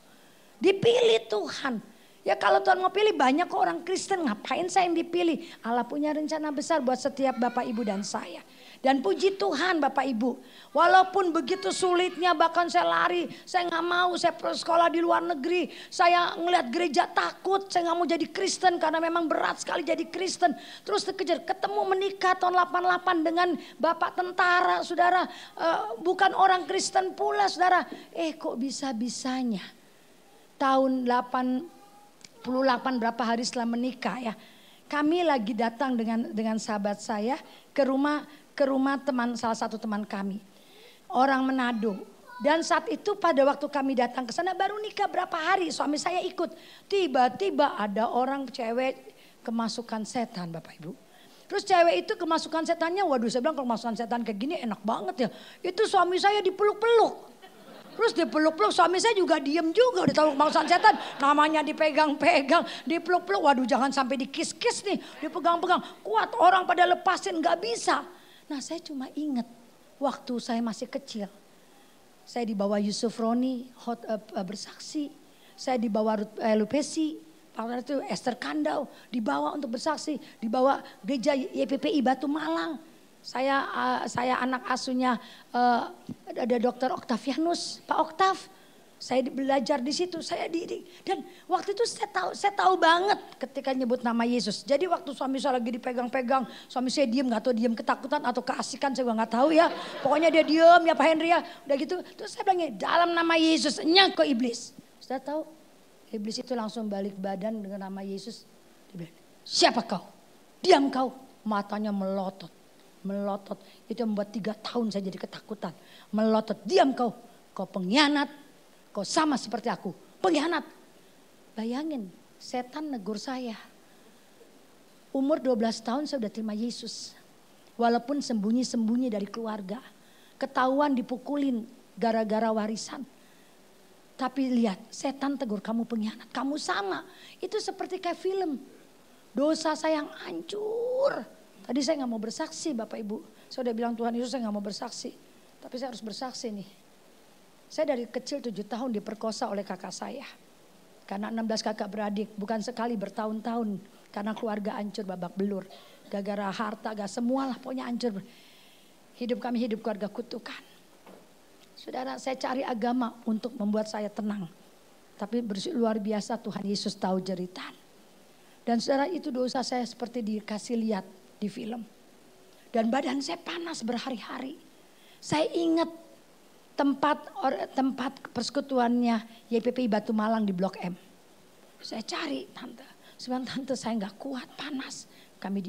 Dipilih Tuhan. Ya kalau Tuhan mau pilih banyak kok orang Kristen, ngapain saya yang dipilih? Allah punya rencana besar buat setiap Bapak Ibu dan saya. Dan puji Tuhan Bapak Ibu, walaupun begitu sulitnya, bahkan saya lari, saya nggak mau, saya sekolah di luar negeri, saya ngeliat gereja takut, saya nggak mau jadi Kristen karena memang berat sekali jadi Kristen. Terus dikejar, ketemu menikah tahun 88 dengan bapak tentara, saudara, bukan orang Kristen pula, saudara. Kok bisa-bisanya tahun 88 berapa hari setelah menikah ya, kami lagi datang dengan sahabat saya ke rumah teman, salah satu teman kami, orang Manado. Dan saat itu pada waktu kami datang ke sana baru nikah berapa hari, suami saya ikut. Tiba-tiba ada orang cewek kemasukan setan Bapak Ibu. Terus cewek itu kemasukan setannya, waduh saya bilang kalau kemasukan setan kayak gini enak banget ya. Itu suami saya dipeluk-peluk. Terus dipeluk-peluk, suami saya juga diem juga, udah tahu kemasukan setan. Namanya dipegang-pegang, dipeluk-peluk, waduh jangan sampai dikis-kis nih, dipegang-pegang. Kuat orang pada lepasin gak bisa. Nah saya cuma ingat waktu saya masih kecil. Saya dibawa Yusuf Roni bersaksi. Saya dibawa Lupesi, pada itu Esther Kandau dibawa untuk bersaksi. Dibawa gereja YPPI Batu Malang. Saya anak asuhnya ada Dokter Octavianus, Pak Oktav. Saya belajar di situ, dan waktu itu saya tahu banget ketika nyebut nama Yesus. Jadi waktu suami saya lagi dipegang-pegang, suami saya diem, nggak tahu diem ketakutan atau keasikan, saya juga nggak tahu ya. Pokoknya dia diem ya Pak Henry ya, udah gitu. Terus saya bilang dalam nama Yesus nyang ke iblis. Sudah tahu, iblis itu langsung balik badan dengan nama Yesus. Dia bilang, siapa kau? Diam kau. Matanya melotot. Itu yang membuat 3 tahun saya jadi ketakutan. Melotot, diam kau pengkhianat. Kau sama seperti aku, pengkhianat. Bayangin, setan negur saya. Umur 12 tahun saya sudah terima Yesus. Walaupun sembunyi-sembunyi dari keluarga. Ketahuan dipukulin gara-gara warisan. Tapi lihat, setan tegur kamu pengkhianat, kamu sama. Itu seperti kayak film. Dosa saya yang hancur. Tadi saya gak mau bersaksi Bapak Ibu. Saya udah bilang Tuhan Yesus saya gak mau bersaksi. Tapi saya harus bersaksi nih. Saya dari kecil 7 tahun diperkosa oleh kakak saya. Karena 16 kakak beradik, bukan sekali bertahun-tahun. Karena keluarga hancur babak belur. Gara-gara harta, gak semualah pokoknya hancur. Hidup kami hidup keluarga kutukan. Saudara, saya cari agama untuk membuat saya tenang. Tapi luar biasa Tuhan Yesus tahu jeritan. Dan saudara, itu dosa saya seperti dikasih lihat di film. Dan badan saya panas berhari-hari. Saya ingat tempat persekutuannya YPPI Batu Malang di Blok M. Saya cari tante. Sebenarnya tante saya gak kuat, panas.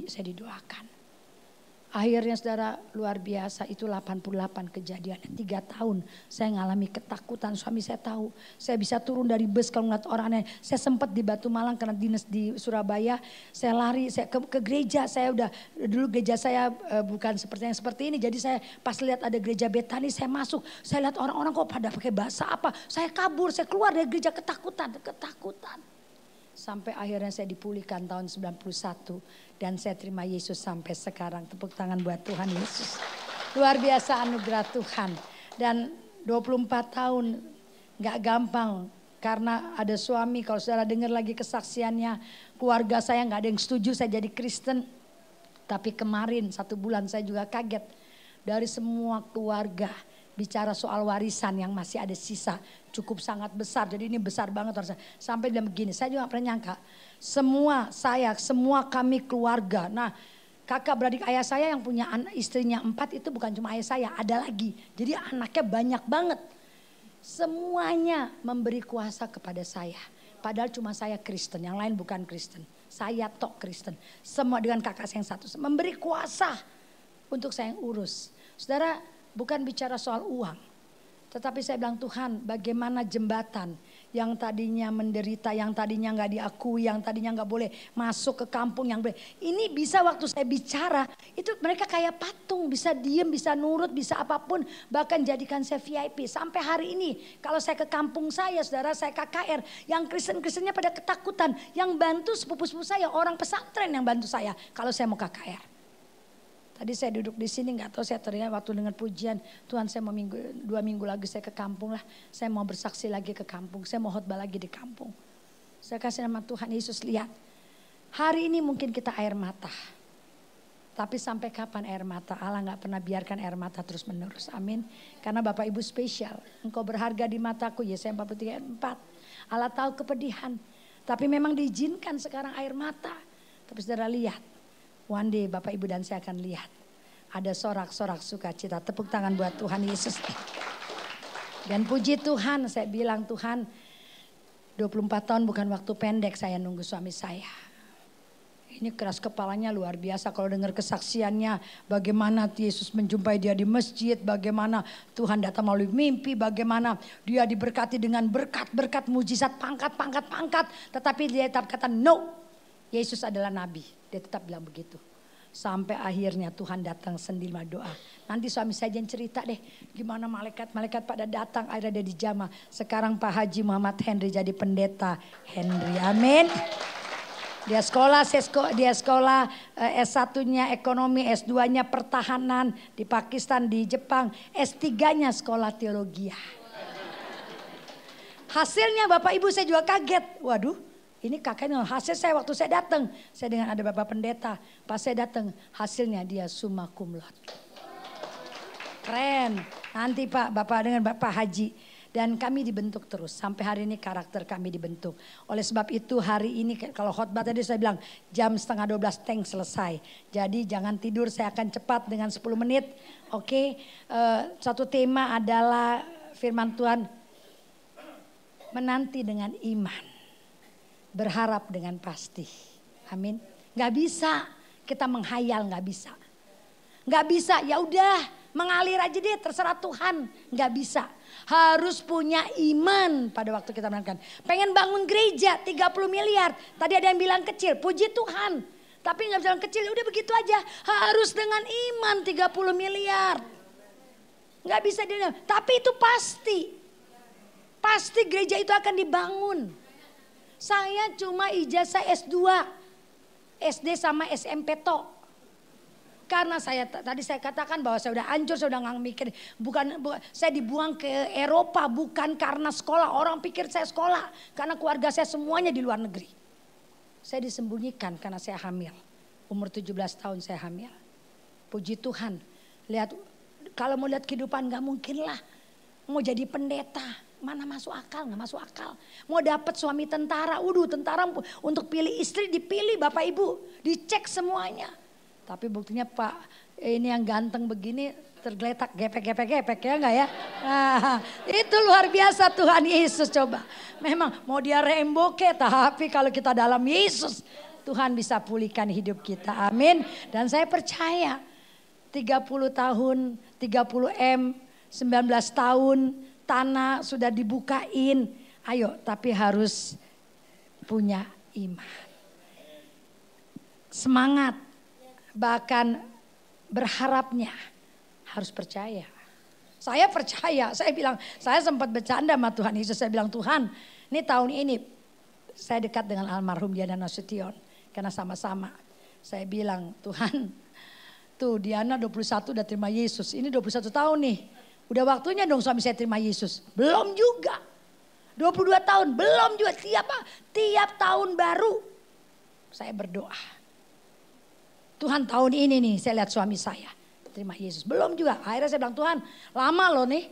Saya didoakan. Akhirnya saudara luar biasa itu 88 kejadian. 3 tahun saya ngalami ketakutan. Suami saya tahu. Saya bisa turun dari bus kalau ngeliat orang aneh. Saya sempat di Batu Malang karena dinas di Surabaya. Saya lari saya ke gereja. Saya dulu gereja saya bukan seperti yang seperti ini. Jadi saya pas lihat ada gereja Betani saya masuk. Saya lihat orang-orang kok pada pakai bahasa apa. Saya kabur, saya keluar dari gereja ketakutan. Sampai akhirnya saya dipulihkan tahun 91. Dan saya terima Yesus sampai sekarang. Tepuk tangan buat Tuhan Yesus. Luar biasa anugerah Tuhan. Dan 24 tahun gak gampang. Karena ada suami, kalau saudara dengar lagi kesaksiannya. Keluarga saya gak ada yang setuju saya jadi Kristen. Tapi kemarin 1 bulan saya juga kaget. Dari semua keluarga bicara soal warisan yang masih ada sisa. Cukup sangat besar, jadi ini besar banget. Sampai dia begini, saya juga gak pernah nyangka. Semua kami keluarga. Nah kakak beradik ayah saya yang punya istrinya 4 itu bukan cuma ayah saya, ada lagi. Jadi anaknya banyak banget. Semuanya memberi kuasa kepada saya. Padahal cuma saya Kristen, yang lain bukan Kristen. Saya tok Kristen. Semua dengan kakak saya yang satu. Memberi kuasa untuk saya yang urus. Saudara, bukan bicara soal uang. Tetapi saya bilang Tuhan bagaimana jembatan yang tadinya menderita, yang tadinya gak diakui, yang tadinya gak boleh masuk ke kampung yang boleh. Ini bisa waktu saya bicara itu mereka kayak patung, bisa diem, bisa nurut, bisa apapun. Bahkan jadikan saya VIP. Sampai hari ini kalau saya ke kampung saya, saudara saya KKR. Yang Kristen-Kristennya pada ketakutan. Yang bantu sepupu-sepupu saya, orang pesantren yang bantu saya kalau saya mau KKR. Tadi saya duduk di sini nggak tahu saya teringat waktu dengar pujian Tuhan saya mau 2 minggu lagi saya ke kampung lah. Saya mau bersaksi lagi ke kampung. Saya mau khotbah lagi di kampung. Saya kasih nama Tuhan Yesus lihat. Hari ini mungkin kita air mata. Tapi sampai kapan air mata? Allah gak pernah biarkan air mata terus menerus. Amin. Karena Bapak Ibu spesial. Engkau berharga di mataku. Yesaya 43 ayat 4. Allah tahu kepedihan. Tapi memang diizinkan sekarang air mata. Tapi saudara lihat. One day Bapak Ibu dan saya akan lihat. Ada sorak-sorak sukacita. Tepuk tangan buat Tuhan Yesus. Dan puji Tuhan, saya bilang Tuhan 24 tahun bukan waktu pendek saya nunggu suami saya. Ini keras kepalanya luar biasa kalau dengar kesaksiannya. Bagaimana Yesus menjumpai dia di masjid. Bagaimana Tuhan datang melalui mimpi. Bagaimana dia diberkati dengan berkat-berkat mujizat pangkat. Tetapi dia tetap kata no. Yesus adalah nabi. Dia tetap bilang begitu. Sampai akhirnya Tuhan datang sendiri doa. Nanti suami saya jangan cerita deh. Gimana malaikat pada datang akhirnya dia dijamah. Sekarang Pak Haji Muhammad Henry jadi pendeta Henry. Amin. Dia sekolah S1-nya ekonomi, S2-nya pertahanan di Pakistan, di Jepang, S3-nya sekolah teologi. Hasilnya Bapak Ibu saya juga kaget. Waduh, ini kakaknya hasil saya waktu saya datang. Saya dengan ada Bapak Pendeta, pas saya datang hasilnya dia summa cum laude. Keren. Nanti Bapak dengan Bapak Haji. Dan kami dibentuk terus. Sampai hari ini karakter kami dibentuk. Oleh sebab itu hari ini kalau khotbah tadi saya bilang jam 11:30 tank selesai. Jadi jangan tidur, saya akan cepat dengan 10 menit. Oke. Satu tema adalah firman Tuhan. Menanti dengan iman. Berharap dengan pasti. Amin. Gak bisa kita menghayal, gak bisa. Gak bisa, ya udah mengalir aja deh terserah Tuhan. Gak bisa. Harus punya iman pada waktu kita menangkan. Pengen bangun gereja 30 miliar. Tadi ada yang bilang kecil, puji Tuhan. Tapi gak bisa bilang kecil, udah begitu aja. Harus dengan iman 30 miliar. Gak bisa dia. Tapi itu pasti. Pasti gereja itu akan dibangun. Saya cuma ijazah S2. SD sama SMP tok. Karena tadi saya katakan bahwa saya udah hancur, saya udah nggak mikir. Bukan, saya dibuang ke Eropa bukan karena sekolah. Orang pikir saya sekolah. Karena keluarga saya semuanya di luar negeri. Saya disembunyikan karena saya hamil. Umur 17 tahun saya hamil. Puji Tuhan. Lihat, kalau mau lihat kehidupan nggak mungkin lah. Mau jadi pendeta. Mana masuk akal, nggak masuk akal. Mau dapat suami tentara. Tentara untuk pilih istri dipilih Bapak Ibu. Dicek semuanya. Tapi buktinya Pak ini yang ganteng begini tergeletak gepek ya enggak ya. Nah, itu luar biasa Tuhan Yesus coba. Memang mau dia remboke tapi kalau kita dalam Yesus Tuhan bisa pulihkan hidup kita. Amin. Dan saya percaya 30 tahun, 30M, 19 tahun tanah sudah dibukain. Ayo tapi harus punya iman. Semangat. Bahkan berharapnya harus percaya. Saya percaya, saya bilang, saya sempat bercanda sama Tuhan Yesus. Saya bilang Tuhan, ini tahun ini saya dekat dengan almarhum Diana Nasution. Karena sama-sama saya bilang Tuhan, tuh Diana 21 udah terima Yesus. Ini 21 tahun nih, udah waktunya dong suami saya terima Yesus. Belum juga, 22 tahun belum juga. Tiap tahun baru saya berdoa. Tuhan tahun ini nih saya lihat suami saya terima Yesus. Belum juga. Akhirnya saya bilang Tuhan lama loh nih.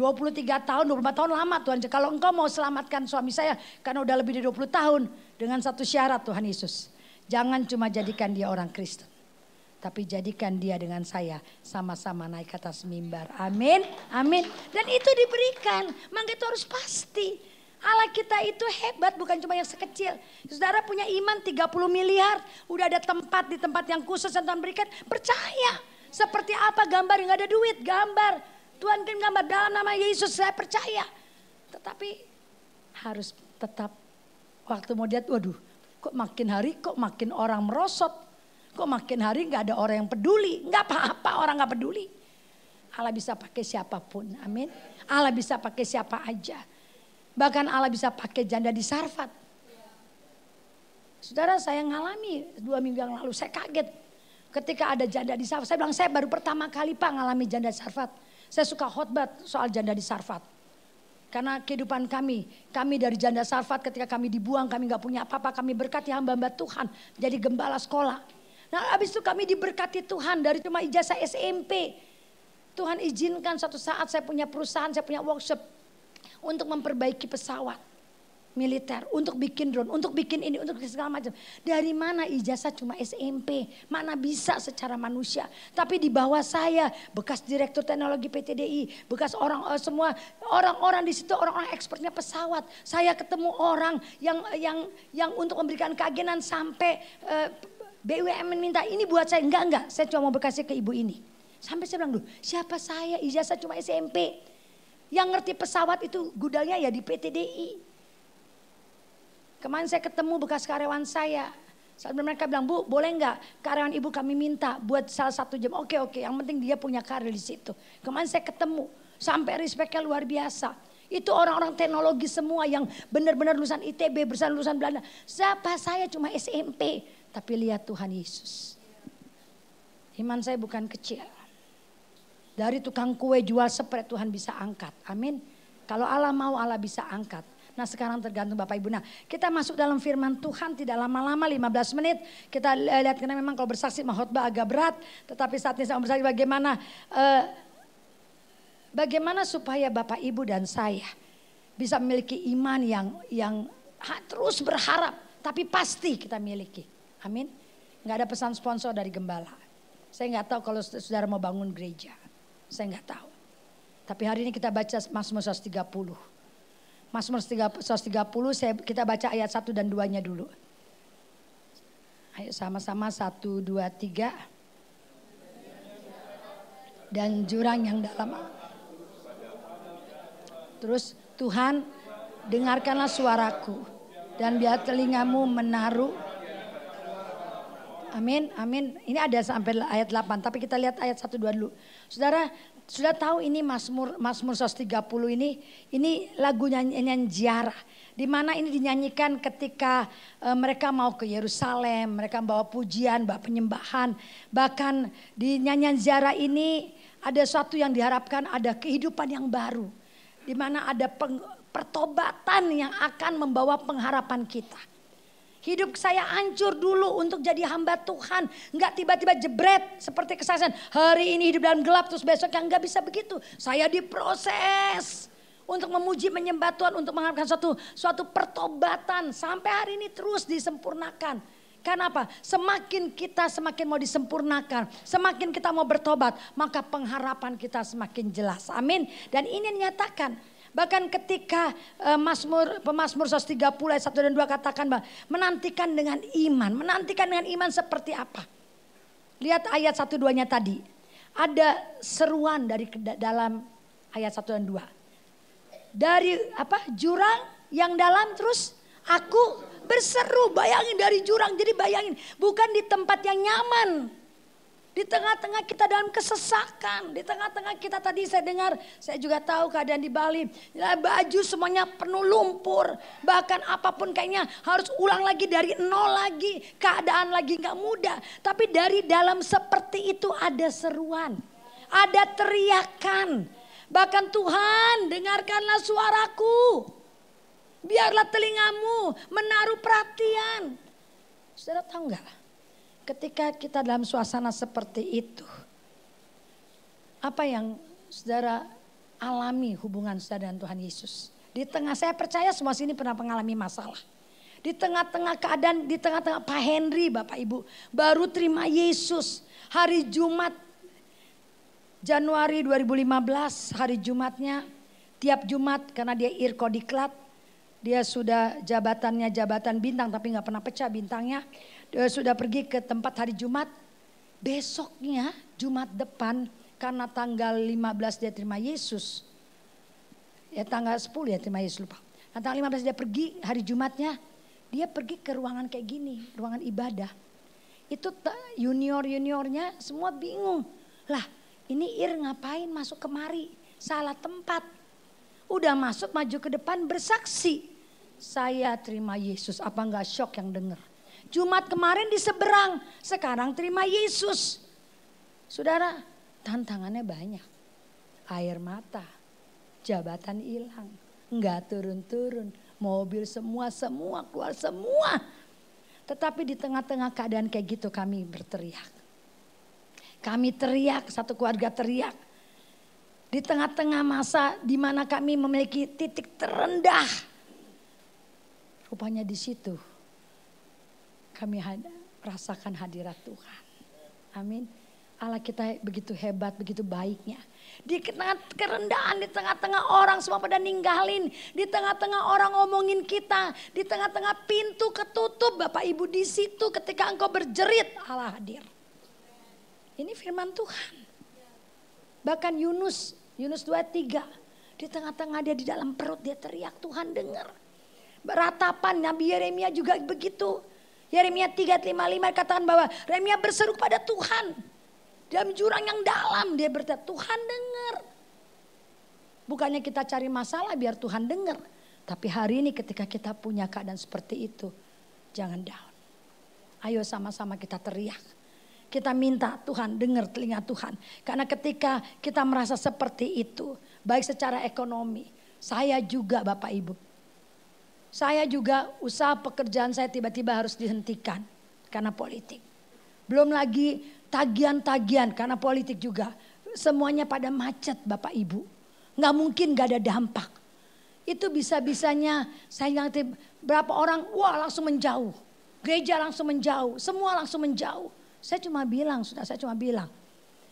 23 tahun, 24 tahun lama Tuhan. Kalau engkau mau selamatkan suami saya karena udah lebih dari 20 tahun. Dengan satu syarat Tuhan Yesus. Jangan cuma jadikan dia orang Kristen. Tapi jadikan dia dengan saya sama-sama naik ke atas mimbar. Amin, amin. Dan itu diberikan. Maka itu harus pasti. Allah kita itu hebat bukan cuma yang sekecil. Saudara punya iman 30 miliar. Udah ada tempat di tempat yang khusus yang Tuhan berikan. Percaya. Seperti apa gambar yang gak ada duit. Gambar. Tuhan kirim gambar dalam nama Yesus saya percaya. Tetapi harus tetap waktu mau lihat. Waduh kok makin hari kok makin orang merosot. Kok makin hari gak ada orang yang peduli. Gak apa-apa orang gak peduli. Allah bisa pakai siapapun. Amin. Allah bisa pakai siapa aja. Bahkan Allah bisa pakai janda di Sarfat. Saudara saya ngalami 2 minggu yang lalu. Saya kaget ketika ada janda di Sarfat. Saya bilang saya baru pertama kali Pak ngalami janda di Sarfat. Saya suka khotbah soal janda di Sarfat. Karena kehidupan kami dari janda Sarfat ketika kami dibuang. Kami gak punya apa-apa. Kami berkati hamba-hamba Tuhan. Jadi gembala sekolah. Nah habis itu kami diberkati Tuhan dari cuma ijazah SMP. Tuhan izinkan suatu saat saya punya perusahaan, saya punya workshop untuk memperbaiki pesawat militer, untuk bikin drone, untuk bikin ini, untuk segala macam. Dari mana ijazah cuma SMP, mana bisa secara manusia. Tapi di bawah saya bekas direktur teknologi PTDI, bekas semua orang-orang di situ, orang-orang expertnya pesawat. Saya ketemu orang yang untuk memberikan keagenan sampai BUMN minta ini buat saya, enggak, saya cuma mau berkasih ke ibu ini. Sampai saya bilang dulu, siapa saya ijazah cuma SMP. Yang ngerti pesawat itu gudangnya ya di PTDI. Kemarin saya ketemu bekas karyawan saya. Saat mereka bilang, Bu boleh nggak karyawan ibu kami minta buat salah satu jam. Oke, yang penting dia punya karir di situ. Kemarin saya ketemu, sampai respectnya luar biasa. Itu orang-orang teknologi semua yang benar-benar lulusan ITB, lulusan Belanda. Siapa saya cuma SMP. Tapi lihat Tuhan Yesus. Iman saya bukan kecil. Dari tukang kue jual spray Tuhan bisa angkat. Amin. Kalau Allah mau Allah bisa angkat. Nah sekarang tergantung Bapak Ibu. Nah kita masuk dalam firman Tuhan tidak lama-lama 15 menit. Kita lihat karena memang kalau bersaksi khotbah agak berat. Tetapi saat ini saya mau bersaksi bagaimana supaya Bapak Ibu dan saya bisa memiliki iman yang terus berharap. Tapi pasti kita miliki. Amin. Gak ada pesan sponsor dari gembala. Saya gak tahu kalau saudara mau bangun gereja. Saya gak tahu. Tapi hari ini kita baca Mazmur 130. Mazmur 130 kita baca ayat 1 dan 2-nya dulu. Ayo sama-sama 1, 2, 3. Dan jurang yang dalam. Terus Tuhan dengarkanlah suaraku. Dan biar telingamu menaruh. Amin. Ini ada sampai ayat 8. Tapi kita lihat ayat 1, 2 dulu. Saudara sudah tahu ini Mazmur 130 ini lagu nyanyian ziarah. Di mana ini dinyanyikan ketika mereka mau ke Yerusalem, mereka bawa pujian, bawa penyembahan. Bahkan di nyanyian ziarah ini ada sesuatu yang diharapkan, ada kehidupan yang baru. Di mana ada pertobatan yang akan membawa pengharapan kita. Hidup saya hancur dulu untuk jadi hamba Tuhan. Enggak tiba-tiba jebret seperti kesaksian. Hari ini hidup dalam gelap terus besok yang enggak bisa begitu. Saya diproses untuk memuji menyembah Tuhan. Untuk mengharapkan suatu pertobatan. Sampai hari ini terus disempurnakan. Karena apa? Semakin mau disempurnakan. Semakin kita mau bertobat. Maka pengharapan kita semakin jelas. Amin. Dan ini dinyatakan. Bahkan ketika pemazmur 130 ayat 1 dan 2 katakan bahwa menantikan dengan iman. Menantikan dengan iman seperti apa? Lihat ayat 1 2-nya tadi. Ada seruan dari dalam ayat 1 dan 2. Dari jurang yang dalam terus aku berseru. Bayangin dari jurang, jadi bayangin. Bukan di tempat yang nyaman. Di tengah-tengah kita dalam kesesakan. Di tengah-tengah kita tadi saya dengar. Saya juga tahu keadaan di Bali. Baju semuanya penuh lumpur. Bahkan apapun kayaknya harus ulang lagi dari nol lagi. Keadaan lagi gak mudah. Tapi dari dalam seperti itu ada seruan. Ada teriakan. Bahkan Tuhan dengarkanlah suaraku. Biarlah telingamu menaruh perhatian. Saudara tahu gak? Ketika kita dalam suasana seperti itu, apa yang saudara alami hubungan saudara dan Tuhan Yesus? Di tengah, saya percaya semua sini pernah mengalami masalah. Di tengah-tengah keadaan, di tengah-tengah Pak Henry, Bapak Ibu, baru terima Yesus. Hari Jumat, Januari 2015, hari Jumatnya, tiap Jumat karena dia irkodiklat, dia sudah jabatannya jabatan bintang tapi gak pernah pecah bintangnya. Dia sudah pergi ke tempat hari Jumat. Besoknya Jumat depan karena tanggal 15 dia terima Yesus. Ya tanggal 10 ya terima Yesus lupa. Nah, tanggal 15 dia pergi hari Jumatnya. Dia pergi ke ruangan kayak gini, ruangan ibadah. Itu junior-juniornya semua bingung. Lah ini ngapain masuk kemari? Salah tempat. Udah masuk maju ke depan bersaksi. Saya terima Yesus. Apa enggak shock yang dengar? Jumat kemarin di seberang, sekarang terima Yesus. Saudara, tantangannya banyak. Air mata, jabatan hilang, enggak turun-turun, mobil semua keluar semua. Tetapi di tengah-tengah keadaan kayak gitu kami berteriak. Kami teriak, satu keluarga teriak. Di tengah-tengah masa di mana kami memiliki titik terendah. Rupanya di situ kami rasakan hadirat Tuhan. Amin. Allah kita begitu hebat, begitu baiknya. Di tengah kerendahan, di tengah-tengah orang semua pada ninggalin. Di tengah-tengah orang ngomongin kita. Di tengah-tengah pintu ketutup. Bapak Ibu di situ ketika engkau berjerit, Allah hadir. Ini firman Tuhan. Bahkan Yunus 2:3. Di tengah-tengah dia di dalam perut dia teriak, Tuhan dengar. Beratapan Nabi Yeremia juga begitu. Yeremia 3:5 katakan bahwa Yeremia berseru pada Tuhan. Dalam jurang yang dalam dia berkata, Tuhan dengar. Bukannya kita cari masalah biar Tuhan dengar. Tapi hari ini ketika kita punya keadaan seperti itu, jangan down. Ayo sama-sama kita teriak. Kita minta Tuhan dengar telinga Tuhan. Karena ketika kita merasa seperti itu, baik secara ekonomi. Saya juga Bapak Ibu. Saya juga usaha pekerjaan saya tiba-tiba harus dihentikan karena politik. Belum lagi tagihan-tagihan karena politik juga. Semuanya pada macet Bapak Ibu. Nggak mungkin gak ada dampak. Itu bisa-bisanya saya ngerti berapa orang wah langsung menjauh. Gereja langsung menjauh. Semua langsung menjauh. Saya cuma bilang, saya cuma bilang.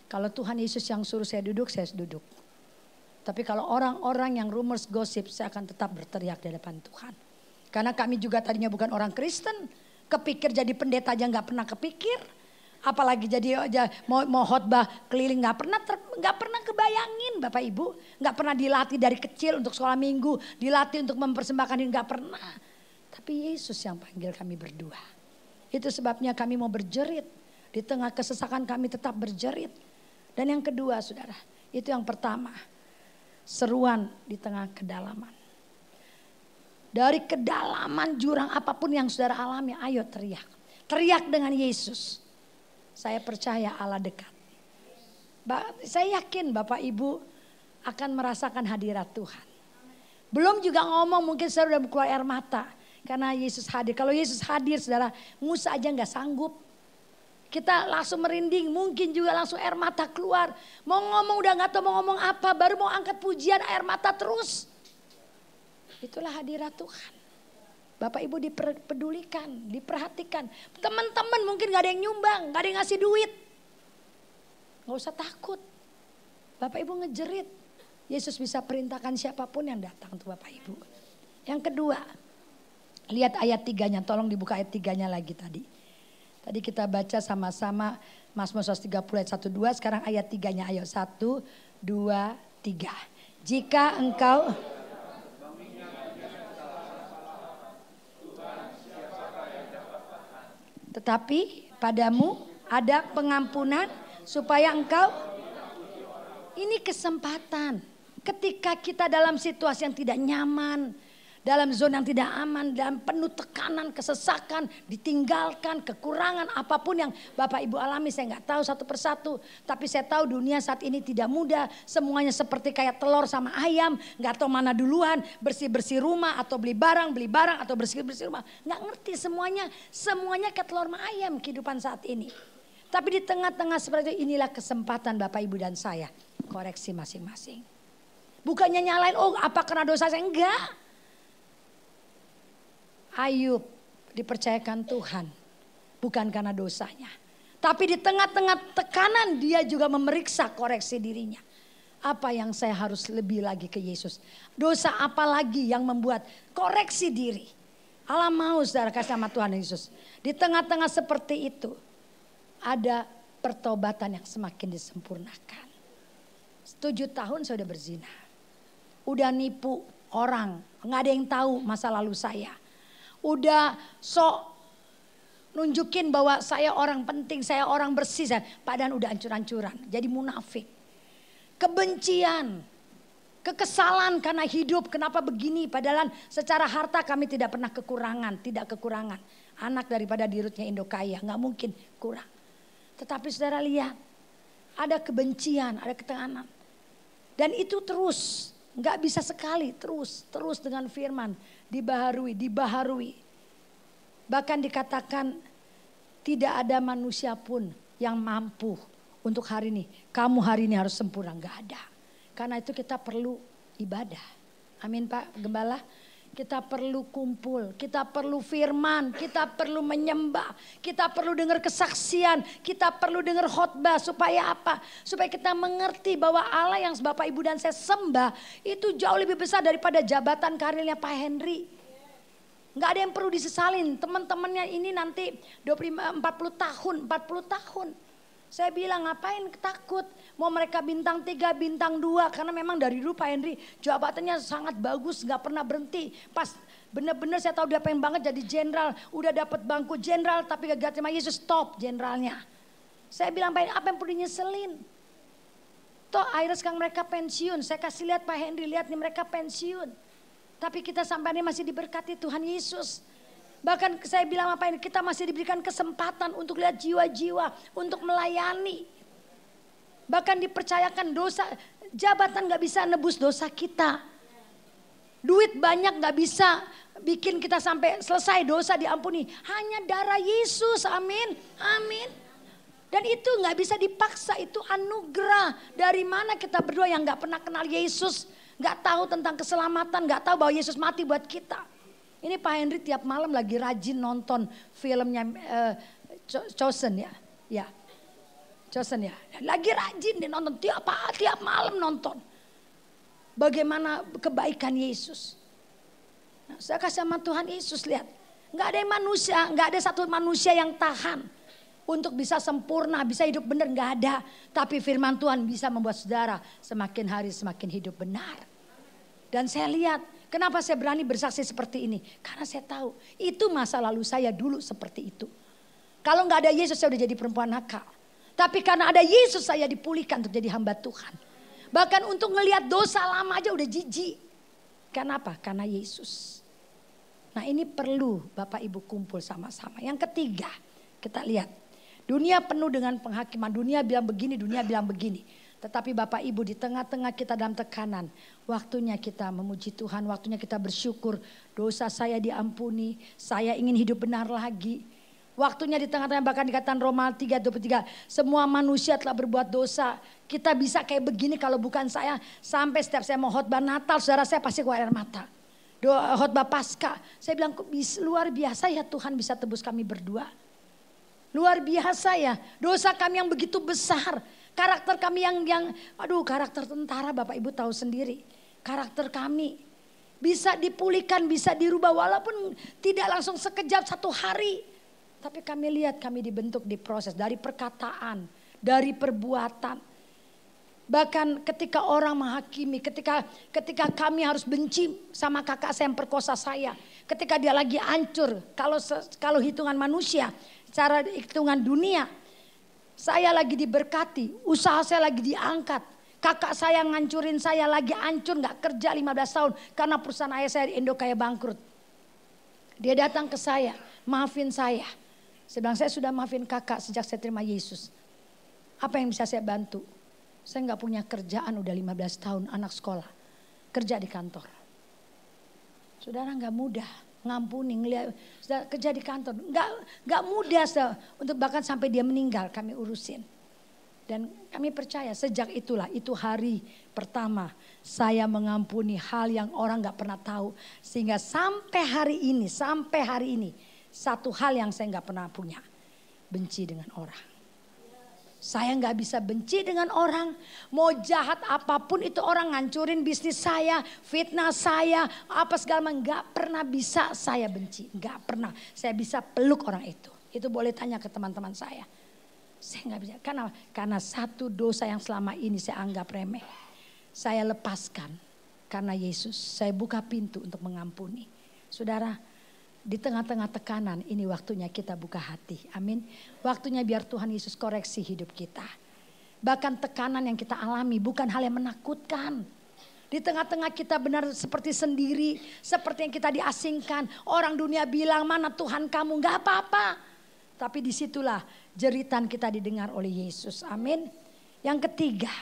Kalau Tuhan Yesus yang suruh saya duduk. Tapi kalau orang-orang yang rumors gosip saya akan tetap berteriak di depan Tuhan. Karena kami juga tadinya bukan orang Kristen. Kepikir jadi pendeta aja gak pernah kepikir. Apalagi jadi aja mau khotbah keliling gak pernah kebayangin Bapak Ibu. Gak pernah dilatih dari kecil untuk sekolah minggu. Dilatih untuk mempersembahkan diri gak pernah. Tapi Yesus yang panggil kami berdua. Itu sebabnya kami mau berjerit. Di tengah kesesakan kami tetap berjerit. Dan yang kedua saudara, itu yang pertama. Seruan di tengah kedalaman. Dari kedalaman jurang apapun yang saudara alami, ayo teriak. Teriak dengan Yesus. Saya percaya Allah dekat. Saya yakin Bapak Ibu akan merasakan hadirat Tuhan. Belum juga ngomong mungkin saudara udah keluar air mata. Karena Yesus hadir. Kalau Yesus hadir saudara, Musa aja gak sanggup. Kita langsung merinding, mungkin juga langsung air mata keluar. Mau ngomong udah gak tahu mau ngomong apa, baru mau angkat pujian air mata terus. Itulah hadirat Tuhan. Bapak Ibu dipedulikan, diperhatikan. Teman-teman mungkin gak ada yang nyumbang, gak ada yang ngasih duit. Gak usah takut. Bapak Ibu ngejerit. Yesus bisa perintahkan siapapun yang datang untuk Bapak Ibu. Yang kedua, lihat ayat 3-nya, tolong dibuka ayat 3-nya lagi tadi. Tadi kita baca sama-sama Mazmur 130 ayat 1-2. Sekarang ayat 3-nya ayo 1, 2, 3. Jika engkau tetapi padamu ada pengampunan supaya engkau. Ini kesempatan. Ketika kita dalam situasi yang tidak nyaman. Dalam zona yang tidak aman, dalam penuh tekanan, kesesakan, ditinggalkan, kekurangan, apapun yang Bapak Ibu alami, saya nggak tahu satu persatu. Tapi saya tahu dunia saat ini tidak mudah, semuanya seperti kayak telur sama ayam, nggak tahu mana duluan, bersih-bersih rumah atau beli barang atau bersih-bersih rumah. Nggak ngerti semuanya kayak telur sama ayam kehidupan saat ini. Tapi di tengah-tengah seperti itu, inilah kesempatan Bapak Ibu dan saya, koreksi masing-masing. Bukannya nyalain, oh apa karena dosa saya, enggak. Ayub dipercayakan Tuhan, bukan karena dosanya. Tapi di tengah-tengah tekanan dia juga memeriksa koreksi dirinya. Apa yang saya harus lebih lagi ke Yesus? Dosa apa lagi yang membuat koreksi diri? Allah mau saudara kasih sama Tuhan Yesus. Di tengah-tengah seperti itu ada pertobatan yang semakin disempurnakan. 7 tahun saya udah berzina. Udah nipu orang, nggak ada yang tahu masa lalu saya. Udah sok nunjukin bahwa saya orang penting, saya orang bersih. Padahal udah hancur-hancuran. Jadi munafik. Kebencian. Kekesalan karena hidup. Kenapa begini? Padahal secara harta kami tidak pernah kekurangan. Tidak kekurangan. Anak daripada dirutnya Indokaya. Gak mungkin kurang. Tetapi saudara lihat. Ada kebencian, ada ketekanan. Dan itu terus. Gak bisa sekali, terus dengan firman. Dibaharui. Bahkan dikatakan tidak ada manusia pun yang mampu untuk hari ini. Kamu hari ini harus sempurna, enggak ada. Karena itu kita perlu ibadah. Amin Pak Gembala. Kita perlu kumpul, kita perlu firman, kita perlu menyembah, kita perlu dengar kesaksian, kita perlu dengar khotbah. Supaya apa? Supaya kita mengerti bahwa Allah yang Bapak Ibu dan saya sembah itu jauh lebih besar daripada jabatan karirnya Pak Henry. Nggak ada yang perlu disesalin. Teman-temannya ini nanti 40 tahun. Saya bilang ngapain takut. Mau mereka bintang 3, bintang 2. Karena memang dari dulu Pak Henry jabatannya sangat bagus. Gak pernah berhenti. Pas benar-benar saya tahu dia pengen banget jadi jenderal. Udah dapat bangku jenderal tapi gagal terima Yesus, stop jenderalnya. Saya bilang apa yang perlu nyeselin. Toh akhirnya sekarang mereka pensiun. Saya kasih lihat Pak Henry, lihat nih mereka pensiun. Tapi kita sampai ini masih diberkati Tuhan Yesus. Bahkan saya bilang apa ini, kita masih diberikan kesempatan untuk lihat jiwa-jiwa, untuk melayani. Bahkan dipercayakan dosa, jabatan gak bisa nebus dosa kita. Duit banyak gak bisa bikin kita sampai selesai dosa diampuni. Hanya darah Yesus, amin, amin. Dan itu gak bisa dipaksa, itu anugerah. Dari mana kita berdua yang gak pernah kenal Yesus, gak tahu tentang keselamatan, gak tahu bahwa Yesus mati buat kita. Ini Pak Henry tiap malam lagi rajin nonton filmnya Chosen ya. Ya. Chosen ya. Lagi rajin dia nonton tiap malam nonton. Bagaimana kebaikan Yesus. Nah, saya kasih sama Tuhan Yesus lihat. Enggak ada yang manusia, enggak ada satu manusia yang tahan untuk bisa sempurna, bisa hidup benar, enggak ada. Tapi firman Tuhan bisa membuat saudara semakin hari semakin hidup benar. Dan saya lihat kenapa saya berani bersaksi seperti ini? Karena saya tahu itu masa lalu saya dulu seperti itu. Kalau nggak ada Yesus saya udah jadi perempuan nakal. Tapi karena ada Yesus saya dipulihkan untuk jadi hamba Tuhan. Bahkan untuk ngelihat dosa lama aja udah jijik. Kenapa? Karena Yesus. Nah ini perlu Bapak Ibu kumpul sama-sama. Yang ketiga kita lihat. Dunia penuh dengan penghakiman. Dunia bilang begini, dunia bilang begini. Tetapi Bapak Ibu di tengah-tengah kita dalam tekanan. Waktunya kita memuji Tuhan, waktunya kita bersyukur. Dosa saya diampuni, saya ingin hidup benar lagi. Waktunya di tengah-tengah bahkan dikatakan Roma 3:23. Semua manusia telah berbuat dosa. Kita bisa kayak begini kalau bukan saya. Sampai setiap saya mau khotbah Natal, saudara saya pasti keluar air mata. Khotbah Paskah. Saya bilang luar biasa ya Tuhan bisa tebus kami berdua. Luar biasa ya, dosa kami yang begitu besar. Karakter kami yang karakter tentara Bapak Ibu tahu sendiri. Karakter kami bisa dipulihkan, bisa dirubah walaupun tidak langsung sekejap satu hari. Tapi kami lihat kami dibentuk, diproses dari perkataan, dari perbuatan. Bahkan ketika orang menghakimi, ketika kami harus benci sama kakak saya yang perkosa saya. Ketika dia lagi hancur, kalau hitungan manusia, cara hitungan dunia. Saya lagi diberkati, usaha saya lagi diangkat. Kakak saya ngancurin saya lagi hancur, gak kerja 15 tahun. Karena perusahaan ayah saya di Indo kaya bangkrut. Dia datang ke saya, maafin saya. Saya bilang saya sudah maafin kakak sejak saya terima Yesus. Apa yang bisa saya bantu? Saya gak punya kerjaan udah 15 tahun, anak sekolah. Kerja di kantor. Saudara gak mudah. Ngampuni, ngeliat, kerja di kantor. Gak mudah untuk bahkan sampai dia meninggal kami urusin. Dan kami percaya sejak itulah, itu hari pertama saya mengampuni hal yang orang gak pernah tahu. Sehingga sampai hari ini, satu hal yang saya gak pernah punya. Benci dengan orang. Saya gak bisa benci dengan orang. Mau jahat apapun itu orang ngancurin bisnis saya, fitnah saya, apa segala macam. Gak pernah bisa saya benci. Gak pernah. Saya bisa peluk orang itu. Itu boleh tanya ke teman-teman saya. Saya gak bisa. Karena satu dosa yang selama ini saya anggap remeh. Saya lepaskan. Karena Yesus. Saya buka pintu untuk mengampuni. Saudara, di tengah-tengah tekanan ini waktunya kita buka hati. Amin. Waktunya biar Tuhan Yesus koreksi hidup kita. Bahkan tekanan yang kita alami bukan hal yang menakutkan. Di tengah-tengah kita benar seperti sendiri. Seperti yang kita diasingkan. Orang dunia bilang mana Tuhan kamu, gak apa-apa. Tapi disitulah jeritan kita didengar oleh Yesus. Amin. Yang ketiga,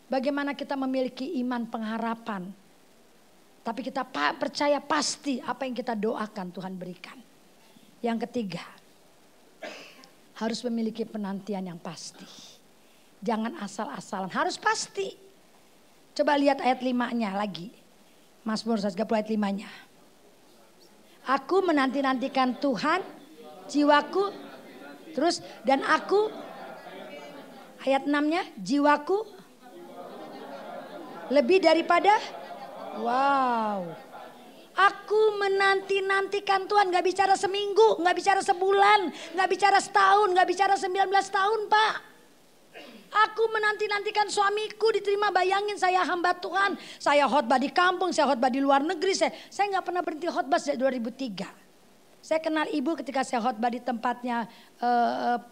bagaimana kita memiliki iman pengharapan. Tapi kita percaya pasti apa yang kita doakan Tuhan berikan. Yang ketiga, harus memiliki penantian yang pasti. Jangan asal-asalan, harus pasti. Coba lihat ayat 5-nya lagi. Mazmur 130 ayat 5-nya. Aku menanti-nantikan Tuhan, jiwaku, terus dan aku, ayat 6-nya, jiwaku lebih daripada, wow. Aku menanti-nantikan Tuhan, gak bicara seminggu, gak bicara sebulan, gak bicara setahun, gak bicara 19 tahun Pak. Aku menanti-nantikan suamiku diterima, bayangin saya hamba Tuhan. Saya khotbah di kampung, saya khotbah di luar negeri, saya gak pernah berhenti khotbah sejak 2003. Saya kenal ibu ketika saya khotbah di tempatnya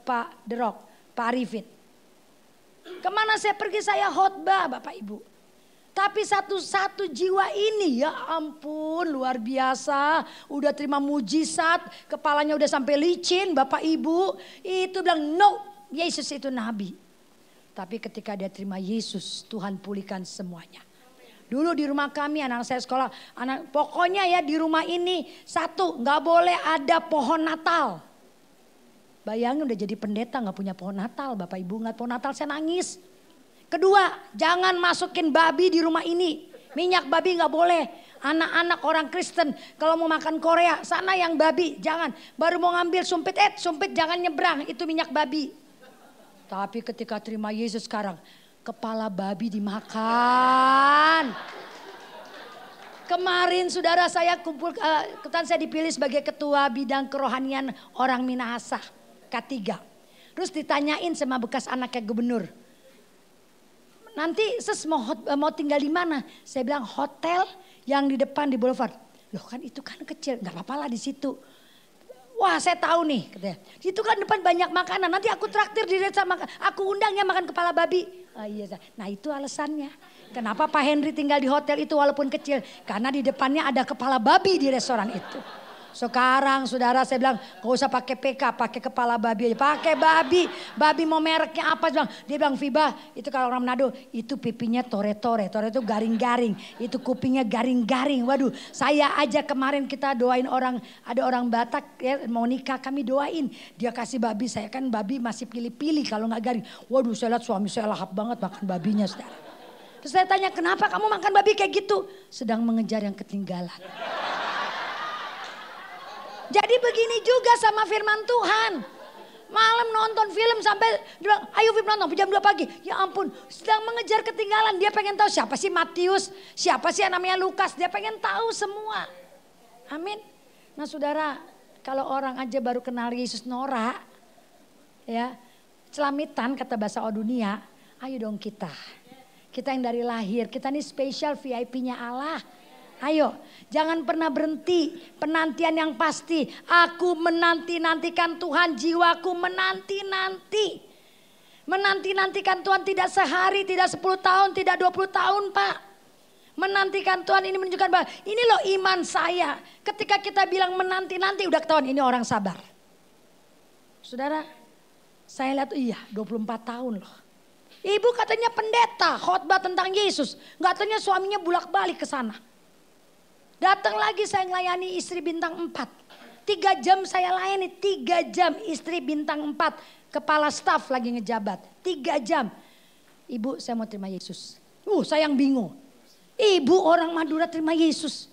Pak Derok, Pak Arifin. Kemana saya pergi saya khotbah Bapak Ibu. Tapi satu-satu jiwa ini ya ampun luar biasa. Udah terima mujizat, kepalanya udah sampai licin Bapak Ibu. Itu bilang no, Yesus itu nabi. Tapi ketika dia terima Yesus, Tuhan pulihkan semuanya. Dulu di rumah kami anak saya sekolah, pokoknya ya di rumah ini satu gak boleh ada pohon Natal. Bayangin udah jadi pendeta gak punya pohon Natal Bapak Ibu, gak pohon Natal saya nangis. Kedua, jangan masukin babi di rumah ini. Minyak babi gak boleh. Anak-anak orang Kristen kalau mau makan Korea, sana yang babi. Jangan, baru mau ngambil sumpit, sumpit jangan nyebrang, itu minyak babi. Tapi ketika terima Yesus sekarang, kepala babi dimakan. Kemarin saudara saya kumpul, saya dipilih sebagai ketua bidang kerohanian orang Minahasa, K3. Terus ditanyain sama bekas anaknya gubernur. Nanti mau tinggal di mana? Saya bilang hotel yang di depan di Boulevard. Loh kan itu kan kecil, nggak apa-apa lah di situ. Wah saya tahu nih, katanya. Di situ kan depan banyak makanan. Nanti aku traktir di desa makan. Aku undang ya makan kepala babi. Oh, iya. Nah itu alasannya. Kenapa Pak Henry tinggal di hotel itu walaupun kecil? Karena di depannya ada kepala babi di restoran itu. Sekarang saudara saya bilang gak usah pakai PK, pakai kepala babi aja. Pakai babi, babi mau mereknya apa? Dia bilang Fiba itu kalau orang Manado itu pipinya tore-tore, tore itu garing-garing. Itu kupingnya garing-garing. Waduh saya aja kemarin kita doain orang, ada orang Batak ya, mau nikah kami doain. Dia kasih babi, saya kan babi masih pilih-pilih kalau gak garing. Waduh saya lihat suami saya lahap banget makan babinya saudara. Terus saya tanya kenapa kamu makan babi kayak gitu? Sedang mengejar yang ketinggalan. Jadi begini juga sama firman Tuhan. Malam nonton film sampai bilang, ayo film nonton jam 2 pagi. Ya ampun, sedang mengejar ketinggalan. Dia pengen tahu siapa sih Matius, siapa sih yang namanya Lukas. Dia pengen tahu semua. Amin. Nah saudara, kalau orang aja baru kenal Yesus norak, ya celamitan kata bahasa dunia, ayo dong kita. Kita yang dari lahir, kita nih spesial VIP-nya Allah. Ayo, jangan pernah berhenti, penantian yang pasti. Aku menanti-nantikan Tuhan, jiwaku menanti-nanti. Menanti-nantikan Tuhan tidak sehari, tidak 10 tahun, tidak 20 tahun Pak. Menantikan Tuhan ini menunjukkan bahwa ini loh iman saya. Ketika kita bilang menanti-nanti udah ketahuan ini orang sabar. Saudara, saya lihat iya 24 tahun loh. Ibu katanya pendeta, khotbah tentang Yesus. Katanya suaminya bolak-balik ke sana. Datang lagi saya melayani istri bintang 4. 3 jam saya layani, 3 jam istri bintang 4. Kepala staf lagi ngejabat, 3 jam. Ibu saya mau terima Yesus. Saya yang bingung. Ibu orang Madura terima Yesus.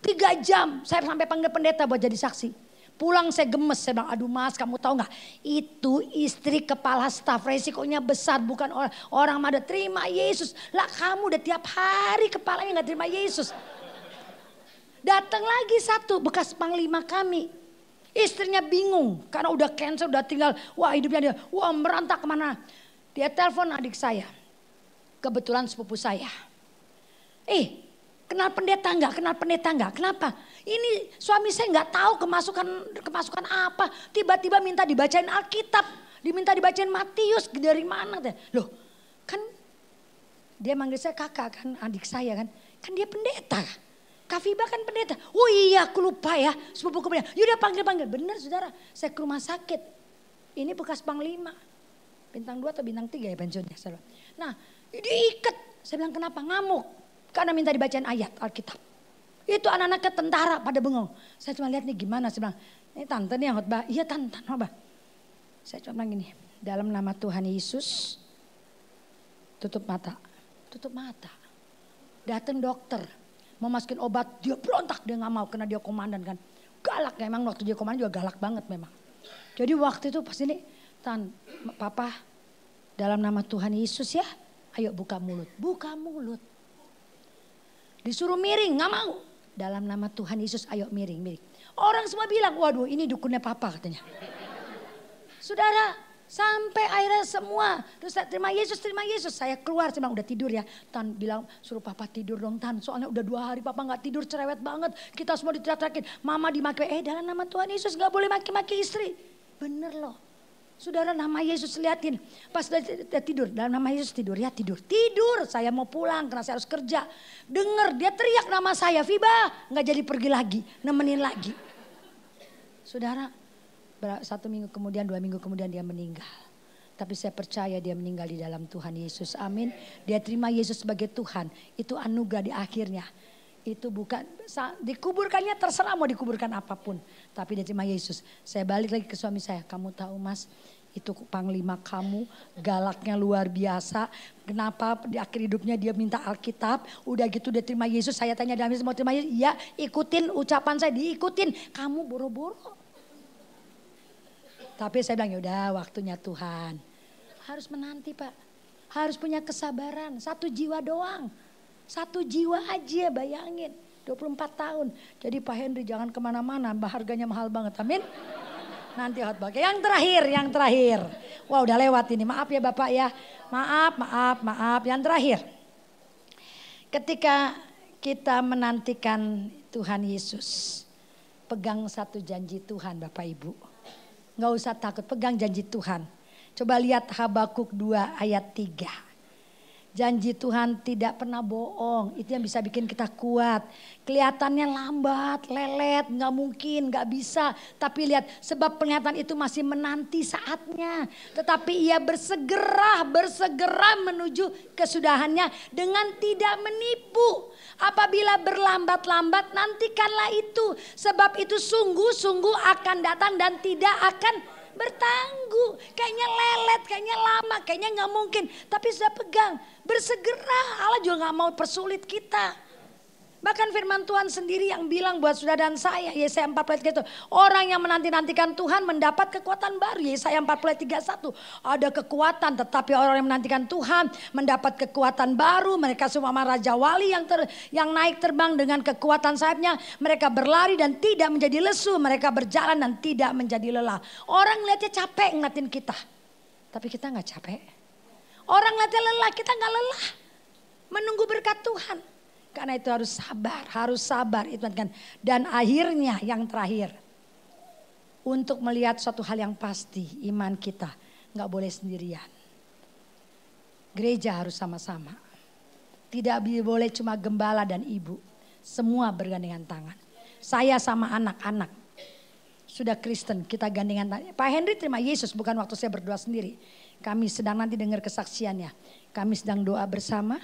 3 jam saya sampai panggil pendeta buat jadi saksi. Pulang saya gemes, saya bilang aduh mas kamu tahu gak. Itu istri kepala staf resikonya besar bukan orang Madura terima Yesus. Lah kamu udah tiap hari kepalanya gak terima Yesus. Datang lagi satu bekas panglima kami. Istrinya bingung karena udah cancer, udah tinggal. Wah hidupnya dia, wah merantak kemana. Dia telepon adik saya. Kebetulan sepupu saya. Kenal pendeta enggak? Kenal pendeta enggak? Kenapa? Ini suami saya enggak tahu kemasukan apa. Tiba-tiba minta dibacain Alkitab. Diminta dibacain Matius dari mana. Loh kan dia manggil saya kakak kan, adik saya kan. Kan dia pendeta. Kak Fiba kan pendeta. Oh iya aku lupa ya. Sepupuku pendeta. Yaudah panggil. Benar saudara. Saya ke rumah sakit. Ini bekas panglima. Bintang 2 atau bintang 3 ya pensiunnya. Nah diikat. Saya bilang kenapa? Ngamuk. Karena minta dibacain ayat Alkitab. Itu anak-anak ke tentara pada bengong. Saya cuma lihat nih gimana. Saya bilang Ini tante nih yang khotbah. Iya tante khotbah. Saya cuma bilang gini, dalam nama Tuhan Yesus, tutup mata. Tutup mata. Datang dokter, mau masukin obat, dia berontak, dia gak mau karena dia komandan kan. Galak memang, waktu dia komandan juga galak banget memang. Jadi waktu itu pas ini, Papa dalam nama Tuhan Yesus ya, ayo buka mulut. Buka mulut. Disuruh miring, gak mau. Dalam nama Tuhan Yesus ayo miring. Orang semua bilang, waduh ini dukunnya Papa katanya. Saudara, sampai akhirnya semua. Terus saya terima Yesus. Saya keluar, saya bilang udah tidur ya. Tan bilang suruh Papa tidur dong Tan. Soalnya udah 2 hari Papa gak tidur, cerewet banget. Kita semua diteriak-teriakin. Mama dimaki, dalam nama Tuhan Yesus gak boleh maki-maki istri. Bener loh. Saudara, nama Yesus liatin. Pas udah tidur, dalam nama Yesus tidur ya, tidur. Saya mau pulang karena saya harus kerja. Dengar dia teriak nama saya, Fiba. Gak jadi pergi lagi, nemenin lagi. Saudara, 1 minggu kemudian, 2 minggu kemudian dia meninggal. Tapi saya percaya dia meninggal di dalam Tuhan Yesus. Amin. Dia terima Yesus sebagai Tuhan. Itu anugerah di akhirnya. Itu bukan, dikuburkannya terserah mau dikuburkan apapun. Tapi dia terima Yesus. Saya balik lagi ke suami saya. Kamu tahu Mas, itu panglima kamu galaknya luar biasa. Kenapa di akhir hidupnya dia minta Alkitab. Udah gitu dia terima Yesus. Saya tanya dalam Yesus mau terima Yesus. Ya ikutin ucapan saya, diikutin. Kamu boro-boro. Tapi saya bilang yaudah waktunya Tuhan. Harus menanti Pak. Harus punya kesabaran. 1 jiwa doang. 1 jiwa aja bayangin. 24 tahun. Jadi Pak Henry jangan kemana-mana. Harganya mahal banget. Amin. Nanti khotbah. Yang terakhir. Wah udah lewat ini. Maaf ya Bapak ya. Maaf. Yang terakhir. Ketika kita menantikan Tuhan Yesus. Pegang satu janji Tuhan Bapak Ibu. Gak usah takut, pegang janji Tuhan. Coba lihat Habakuk 2 ayat 3. Janji Tuhan tidak pernah bohong. Itu yang bisa bikin kita kuat. Kelihatannya lambat, lelet, gak mungkin, gak bisa. Tapi lihat, sebab pernyataan itu masih menanti saatnya. Tetapi ia bersegera menuju kesudahannya dengan tidak menipu. Apabila berlambat-lambat nantikanlah itu. Sebab itu sungguh-sungguh akan datang dan tidak akan bertangguh. Kayaknya lelet, kayaknya lama, kayaknya gak mungkin. Tapi sudah pegang, bersegera. Allah juga gak mau persulit kita. Bahkan firman Tuhan sendiri yang bilang buat saudara dan saya. Yesaya 40 ayat 31. Orang yang menanti-nantikan Tuhan mendapat kekuatan baru. Yesaya 40 ayat 31. Ada kekuatan, tetapi orang yang menantikan Tuhan mendapat kekuatan baru. Mereka semua Raja Wali yang naik terbang dengan kekuatan sayapnya. Mereka berlari dan tidak menjadi lesu. Mereka berjalan dan tidak menjadi lelah. Orang lihatnya capek ngeliatin kita. Tapi kita gak capek. Orang lihatnya lelah, kita gak lelah. Menunggu berkat Tuhan. Karena itu harus sabar itu kan. Dan akhirnya yang terakhir, untuk melihat suatu hal yang pasti, iman kita nggak boleh sendirian. Gereja harus sama-sama. Tidak boleh cuma gembala dan ibu, semua bergandengan tangan. Saya sama anak-anak sudah Kristen, kita gandengan tangan. Pak Henry terima Yesus bukan waktu saya berdoa sendiri. Kami sedang nanti dengar kesaksiannya. Kami sedang doa bersama.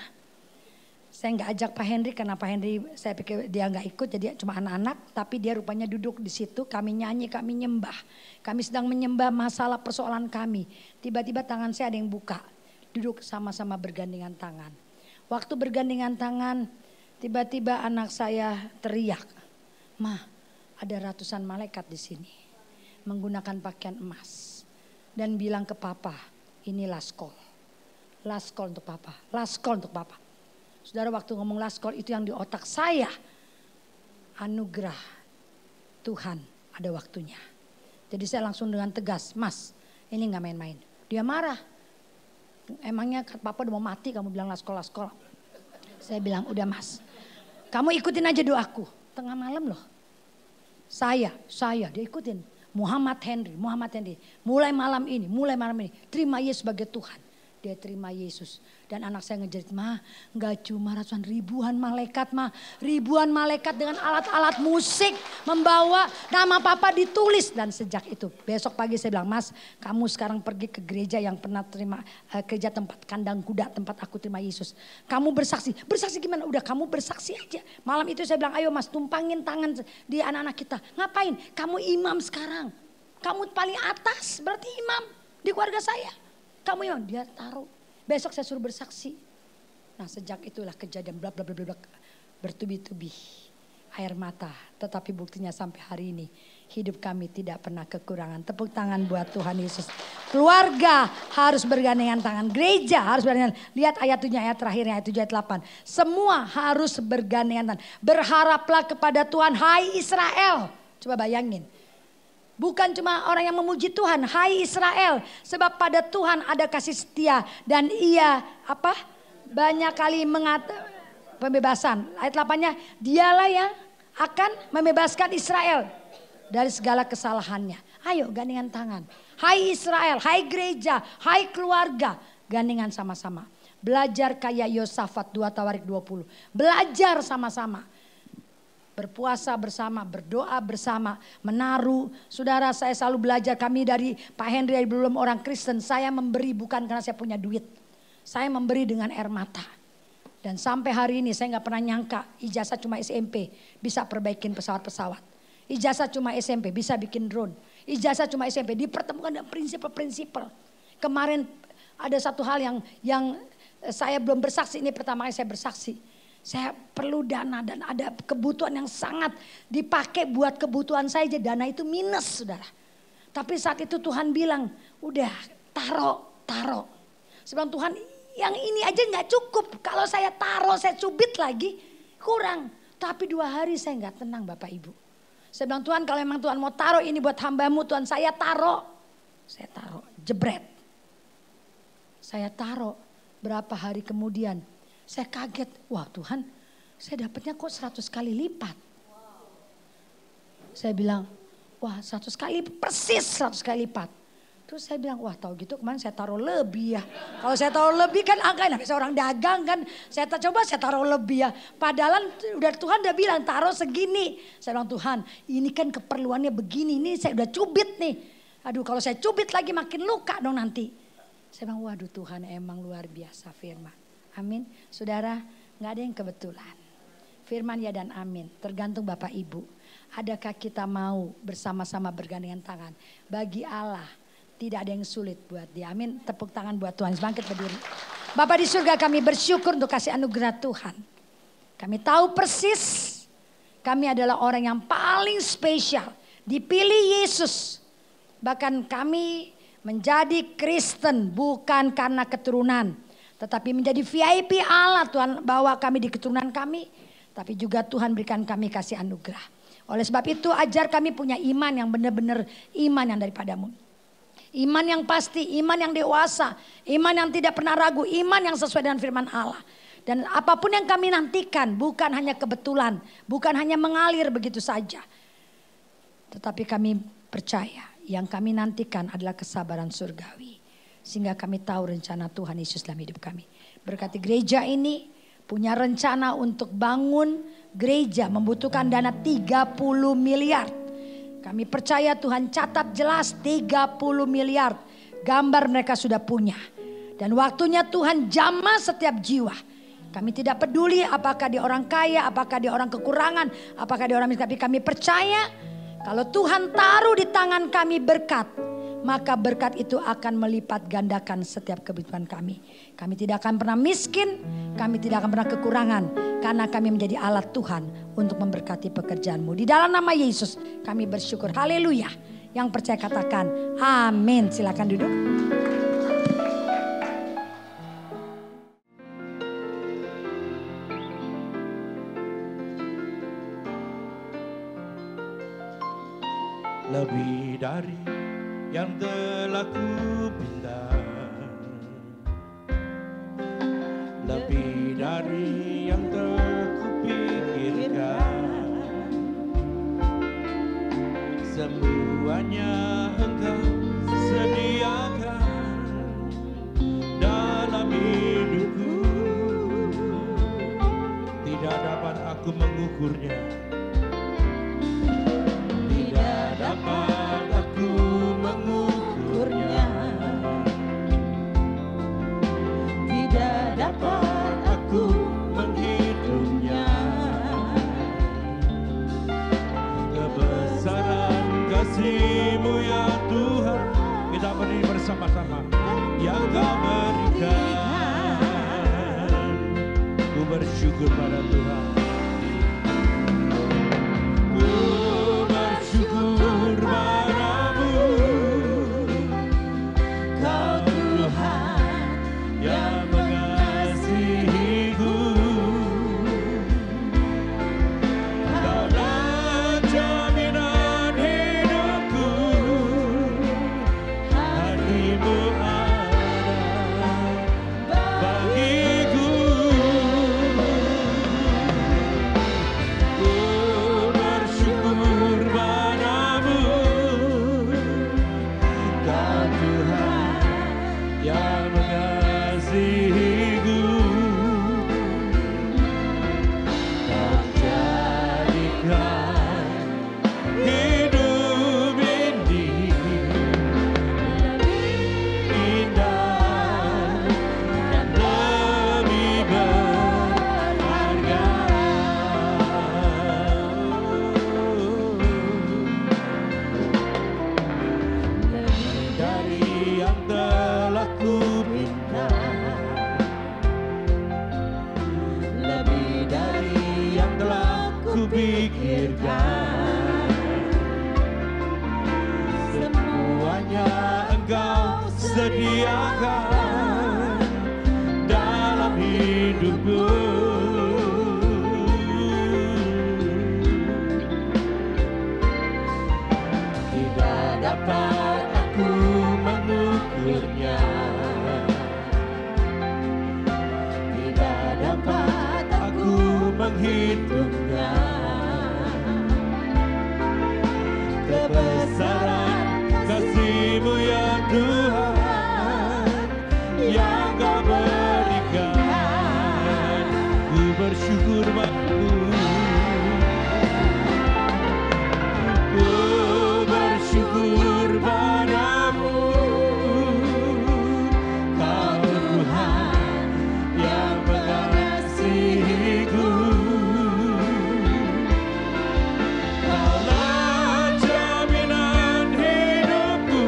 Saya nggak ajak Pak Henry karena Pak Henry saya pikir dia nggak ikut, jadi cuma anak-anak. Tapi dia rupanya duduk di situ, kami nyanyi, kami nyembah. Kami sedang menyembah masalah persoalan kami. Tiba-tiba tangan saya ada yang buka, duduk sama-sama bergandengan tangan. Waktu bergandengan tangan, tiba-tiba anak saya teriak, "Ma, ada ratusan malaikat di sini, menggunakan pakaian emas." Dan bilang ke Papa, "Ini last call untuk Papa, last call untuk Papa." Saudara, waktu ngomong last call itu yang di otak saya. Anugerah Tuhan ada waktunya. Jadi saya langsung dengan tegas, "Mas, ini gak main-main." Dia marah. "Emangnya Papa udah mau mati kamu bilang last call, last call?" Saya bilang, "Udah Mas, kamu ikutin aja doaku." Tengah malam loh. Saya dia ikutin. Muhammad Henry. Mulai malam ini, terima Yesus sebagai Tuhan. dia terima Yesus. Dan anak saya ngejerit, "Ma, enggak cuma ratusan, ribuan malaikat, Ma. Ribuan malaikat dengan alat-alat musik membawa nama Papa ditulis." Dan sejak itu, besok pagi saya bilang, "Mas, kamu sekarang pergi ke gereja yang pernah terima, gereja tempat kandang kuda, tempat aku terima Yesus. Kamu bersaksi." "Bersaksi gimana?" "Udah, kamu bersaksi aja." Malam itu saya bilang, "Ayo Mas, tumpangin tangan di anak-anak kita." "Ngapain? Kamu imam sekarang. Kamu paling atas, berarti imam di keluarga saya. Kamu imam." Dia taruh. Besok saya suruh bersaksi. Nah, sejak itulah kejadian bla bla bla bla bertubi-tubi air mata. Tetapi buktinya sampai hari ini hidup kami tidak pernah kekurangan. Tepuk tangan buat Tuhan Yesus. Keluarga harus bergandengan tangan. Gereja harus bergandengan. Lihat ayat 7, ayat terakhirnya, ayat 7, ayat 8. Semua harus bergandengan tangan. Berharaplah kepada Tuhan, hai Israel. Coba bayangin. Bukan cuma orang yang memuji Tuhan, hai Israel, sebab pada Tuhan ada kasih setia dan ia banyak kali pembebasan. Ayat 8-nya, dialah yang akan membebaskan Israel dari segala kesalahannya. Ayo gandengan tangan. Hai Israel, hai gereja, hai keluarga, gandengan sama-sama. Belajar kayak Yosafat 2 Tawarik 20. Belajar sama-sama. Berpuasa bersama, berdoa bersama, menaruh. Saudara, saya selalu belajar, kami dari Pak Henry dari belum orang Kristen, saya memberi bukan karena saya punya duit. Saya memberi dengan air mata. Dan sampai hari ini saya gak pernah nyangka ijazah cuma SMP bisa perbaikin pesawat-pesawat. Ijazah cuma SMP bisa bikin drone. Ijazah cuma SMP dipertemukan dengan prinsip-prinsip. Kemarin ada satu hal yang saya belum bersaksi, ini pertama kali saya bersaksi. Saya perlu dana dan ada kebutuhan yang sangat dipakai buat kebutuhan saya aja. Dana itu minus, saudara. Tapi saat itu Tuhan bilang, udah taruh. Sebab Tuhan, yang ini aja gak cukup. Kalau saya taruh, saya cubit lagi, kurang. Tapi 2 hari saya gak tenang Bapak Ibu. Saya bilang, Tuhan kalau memang Tuhan mau taruh ini buat hambamu, Tuhan saya taruh. Saya taruh, jebret. Saya taruh, berapa hari kemudian. Saya kaget, wah Tuhan saya dapatnya kok 100 kali lipat. Saya bilang, wah 100 kali, persis 100 kali lipat. Terus saya bilang, wah tahu gitu kemarin saya taruh lebih ya. Kalau saya taruh lebih kan angka, biasa orang dagang kan. Saya taruh lebih ya. Padahal Tuhan udah bilang taruh segini. Saya bilang, Tuhan ini kan keperluannya begini, ini saya udah cubit nih. Aduh kalau saya cubit lagi makin luka dong nanti. Saya bilang, waduh Tuhan emang luar biasa firman. Amin. Saudara, gak ada yang kebetulan. Firman ya dan amin. Tergantung Bapak Ibu. Adakah kita mau bersama-sama bergandengan tangan? Bagi Allah tidak ada yang sulit buat dia. Amin. Tepuk tangan buat Tuhan. Bangkit berdiri. Bapak di surga, kami bersyukur untuk kasih anugerah Tuhan. Kami tahu persis kami adalah orang yang paling spesial. Dipilih Yesus. Bahkan kami menjadi Kristen bukan karena keturunan. Tetapi menjadi VIP Allah, Tuhan bawa kami di keturunan kami. Tapi juga Tuhan berikan kami kasih anugerah. Oleh sebab itu ajar kami punya iman yang benar-benar iman yang daripadamu. Iman yang pasti, iman yang dewasa. Iman yang tidak pernah ragu, iman yang sesuai dengan firman Allah. Dan apapun yang kami nantikan bukan hanya kebetulan. Bukan hanya mengalir begitu saja. Tetapi kami percaya yang kami nantikan adalah kesabaran surgawi. Sehingga kami tahu rencana Tuhan Yesus dalam hidup kami. Berkati gereja ini punya rencana untuk bangun gereja membutuhkan dana 30 miliar. Kami percaya Tuhan catat jelas 30 miliar. Gambar mereka sudah punya. Dan waktunya Tuhan jamah setiap jiwa. Kami tidak peduli apakah dia orang kaya, apakah dia orang kekurangan, apakah dia orang miskin. Tapi kami percaya kalau Tuhan taruh di tangan kami berkat, maka berkat itu akan melipat gandakan setiap kebutuhan kami. Kami tidak akan pernah miskin, kami tidak akan pernah kekurangan. Karena kami menjadi alat Tuhan untuk memberkati pekerjaanmu. Di dalam nama Yesus kami bersyukur. Haleluya. Yang percaya katakan amin. Silakan duduk. Lebih dari yang telah kupinta, lebih dari yang telah kupikirkan, semuanya Engkau sediakan. Dan Tidak dapat aku mengukurnya. Tidak dapat aku mengukurnya. Tidak dapat aku menghitungnya. Kebesaran kasih-Mu ya Tuhan, kita berdiri bersama-sama. Yang Kau berikan, ku bersyukur pada Tuhan. Ku bersyukur padamu, Kau Tuhan yang mengasihiku. Kaulah jaminan hidupku, hati-Mu ada bagiku. Ku bersyukur padamu, Kau Tuhan yang mengasihiku. Kau jadikan hidup ini indah dan lebih berharga. Lebih dari yang telah ku minta, lebih dari yang telah ku pikirkan. Semuanya Engkau sediakan dalam hidupku. Tidak dapat aku mengukurnya. Tidak dapat aku menghitungnya. Kebesaran kasih-Mu ya Tuhan, yang Kau berikan, ku bersyukur padamu. Ku bersyukur padamu, Kau Tuhan yang mengasihiku. Kaulah jaminan hidupku,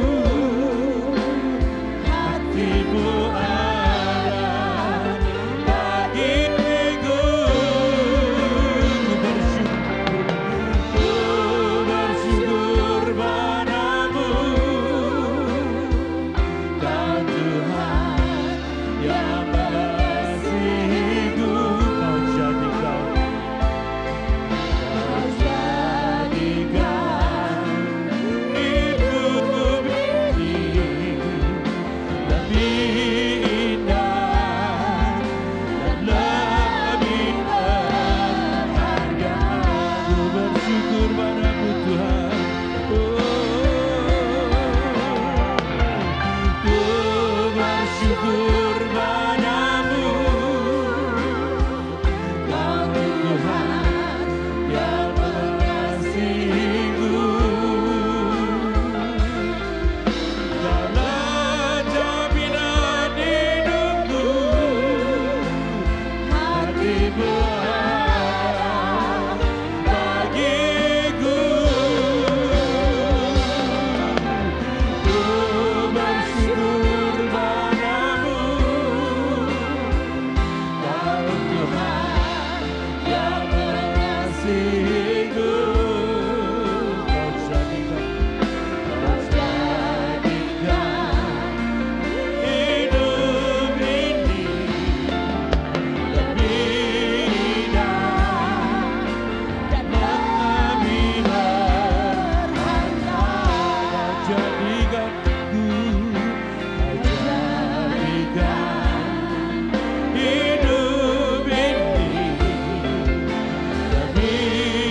hati-Mu ada bagiku. Ku bersyukur padamu, Kau Tuhan yang mengasihiku. Kau jadikan hidup ini lebih indah dan lebih berharga. Ku bersyukur padamu Tuhan. Ku bersyukur padamu, Kau Tuhan yang mengasihiku. Kaulah jaminan hidupku, hati-Mu ada bagiku. Ku bersyukur padamu, Kau Tuhan yang mengasihiku. Kau jadikan hidup ini lebih indah dan lebih berharga. Kau jadikan hidup ini lebih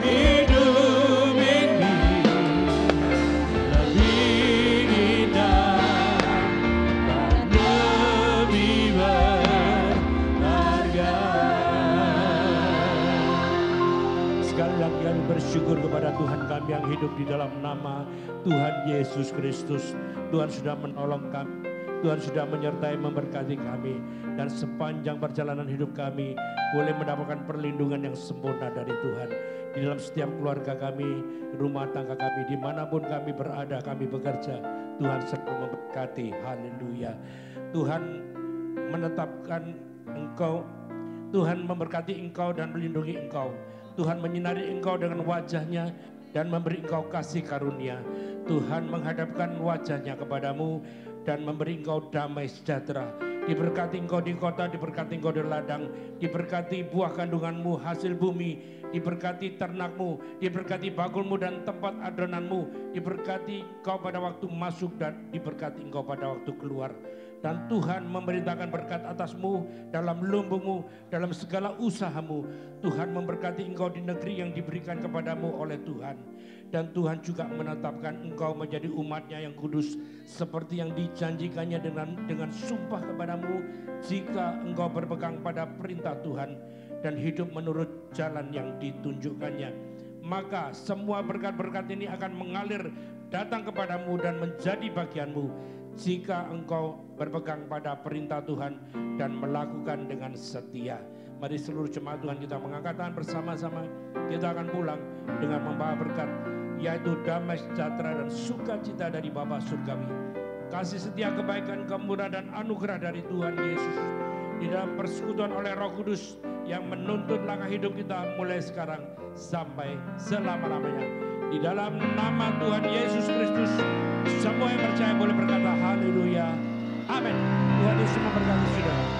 hidup ini lebih indah dan lebih berharga. Sekali lagi kami bersyukur kepada Tuhan kami yang hidup di dalam nama Tuhan Yesus Kristus. Tuhan sudah menolong kami, Tuhan sudah menyertai memberkati kami, dan sepanjang perjalanan hidup kami boleh mendapatkan perlindungan yang sempurna dari Tuhan. Di dalam setiap keluarga kami, rumah tangga kami, dimanapun kami berada, kami bekerja, Tuhan selalu memberkati. Haleluya. Tuhan menetapkan Engkau, Tuhan memberkati Engkau dan melindungi Engkau. Tuhan menyinari Engkau dengan wajah-Nya dan memberi Engkau kasih karunia. Tuhan menghadapkan wajah-Nya kepadamu dan memberi Engkau damai sejahtera. Diberkati Engkau di kota, diberkati Engkau di ladang, diberkati buah kandunganmu, hasil bumi, diberkati ternakmu, diberkati bakulmu dan tempat adonanmu, diberkati Engkau pada waktu masuk dan diberkati Engkau pada waktu keluar. Dan Tuhan memerintahkan berkat atasmu dalam lumbungmu, dalam segala usahamu. Tuhan memberkati engkau di negeri yang diberikan kepadamu oleh Tuhan. Dan Tuhan juga menetapkan engkau menjadi umatnya yang kudus, seperti yang dijanjikannya dengan sumpah kepadamu, jika engkau berpegang pada perintah Tuhan dan hidup menurut jalan yang ditunjukkannya. Maka semua berkat-berkat ini akan mengalir datang kepadamu dan menjadi bagianmu, jika engkau berpegang pada perintah Tuhan dan melakukan dengan setia. Mari seluruh jemaat Tuhan kita mengangkat tangan bersama-sama. Kita akan pulang dengan membawa berkat, yaitu damai sejahtera dan sukacita dari Bapa Surgawi. Kasih setia, kebaikan, kemurahan dan anugerah dari Tuhan Yesus di dalam persekutuan oleh Roh Kudus yang menuntun langkah hidup kita mulai sekarang sampai selama-lamanya. Di dalam nama Tuhan Yesus Kristus, semua yang percaya boleh berkata haleluya. Amin. Tuhan Yesus memberkati saudara.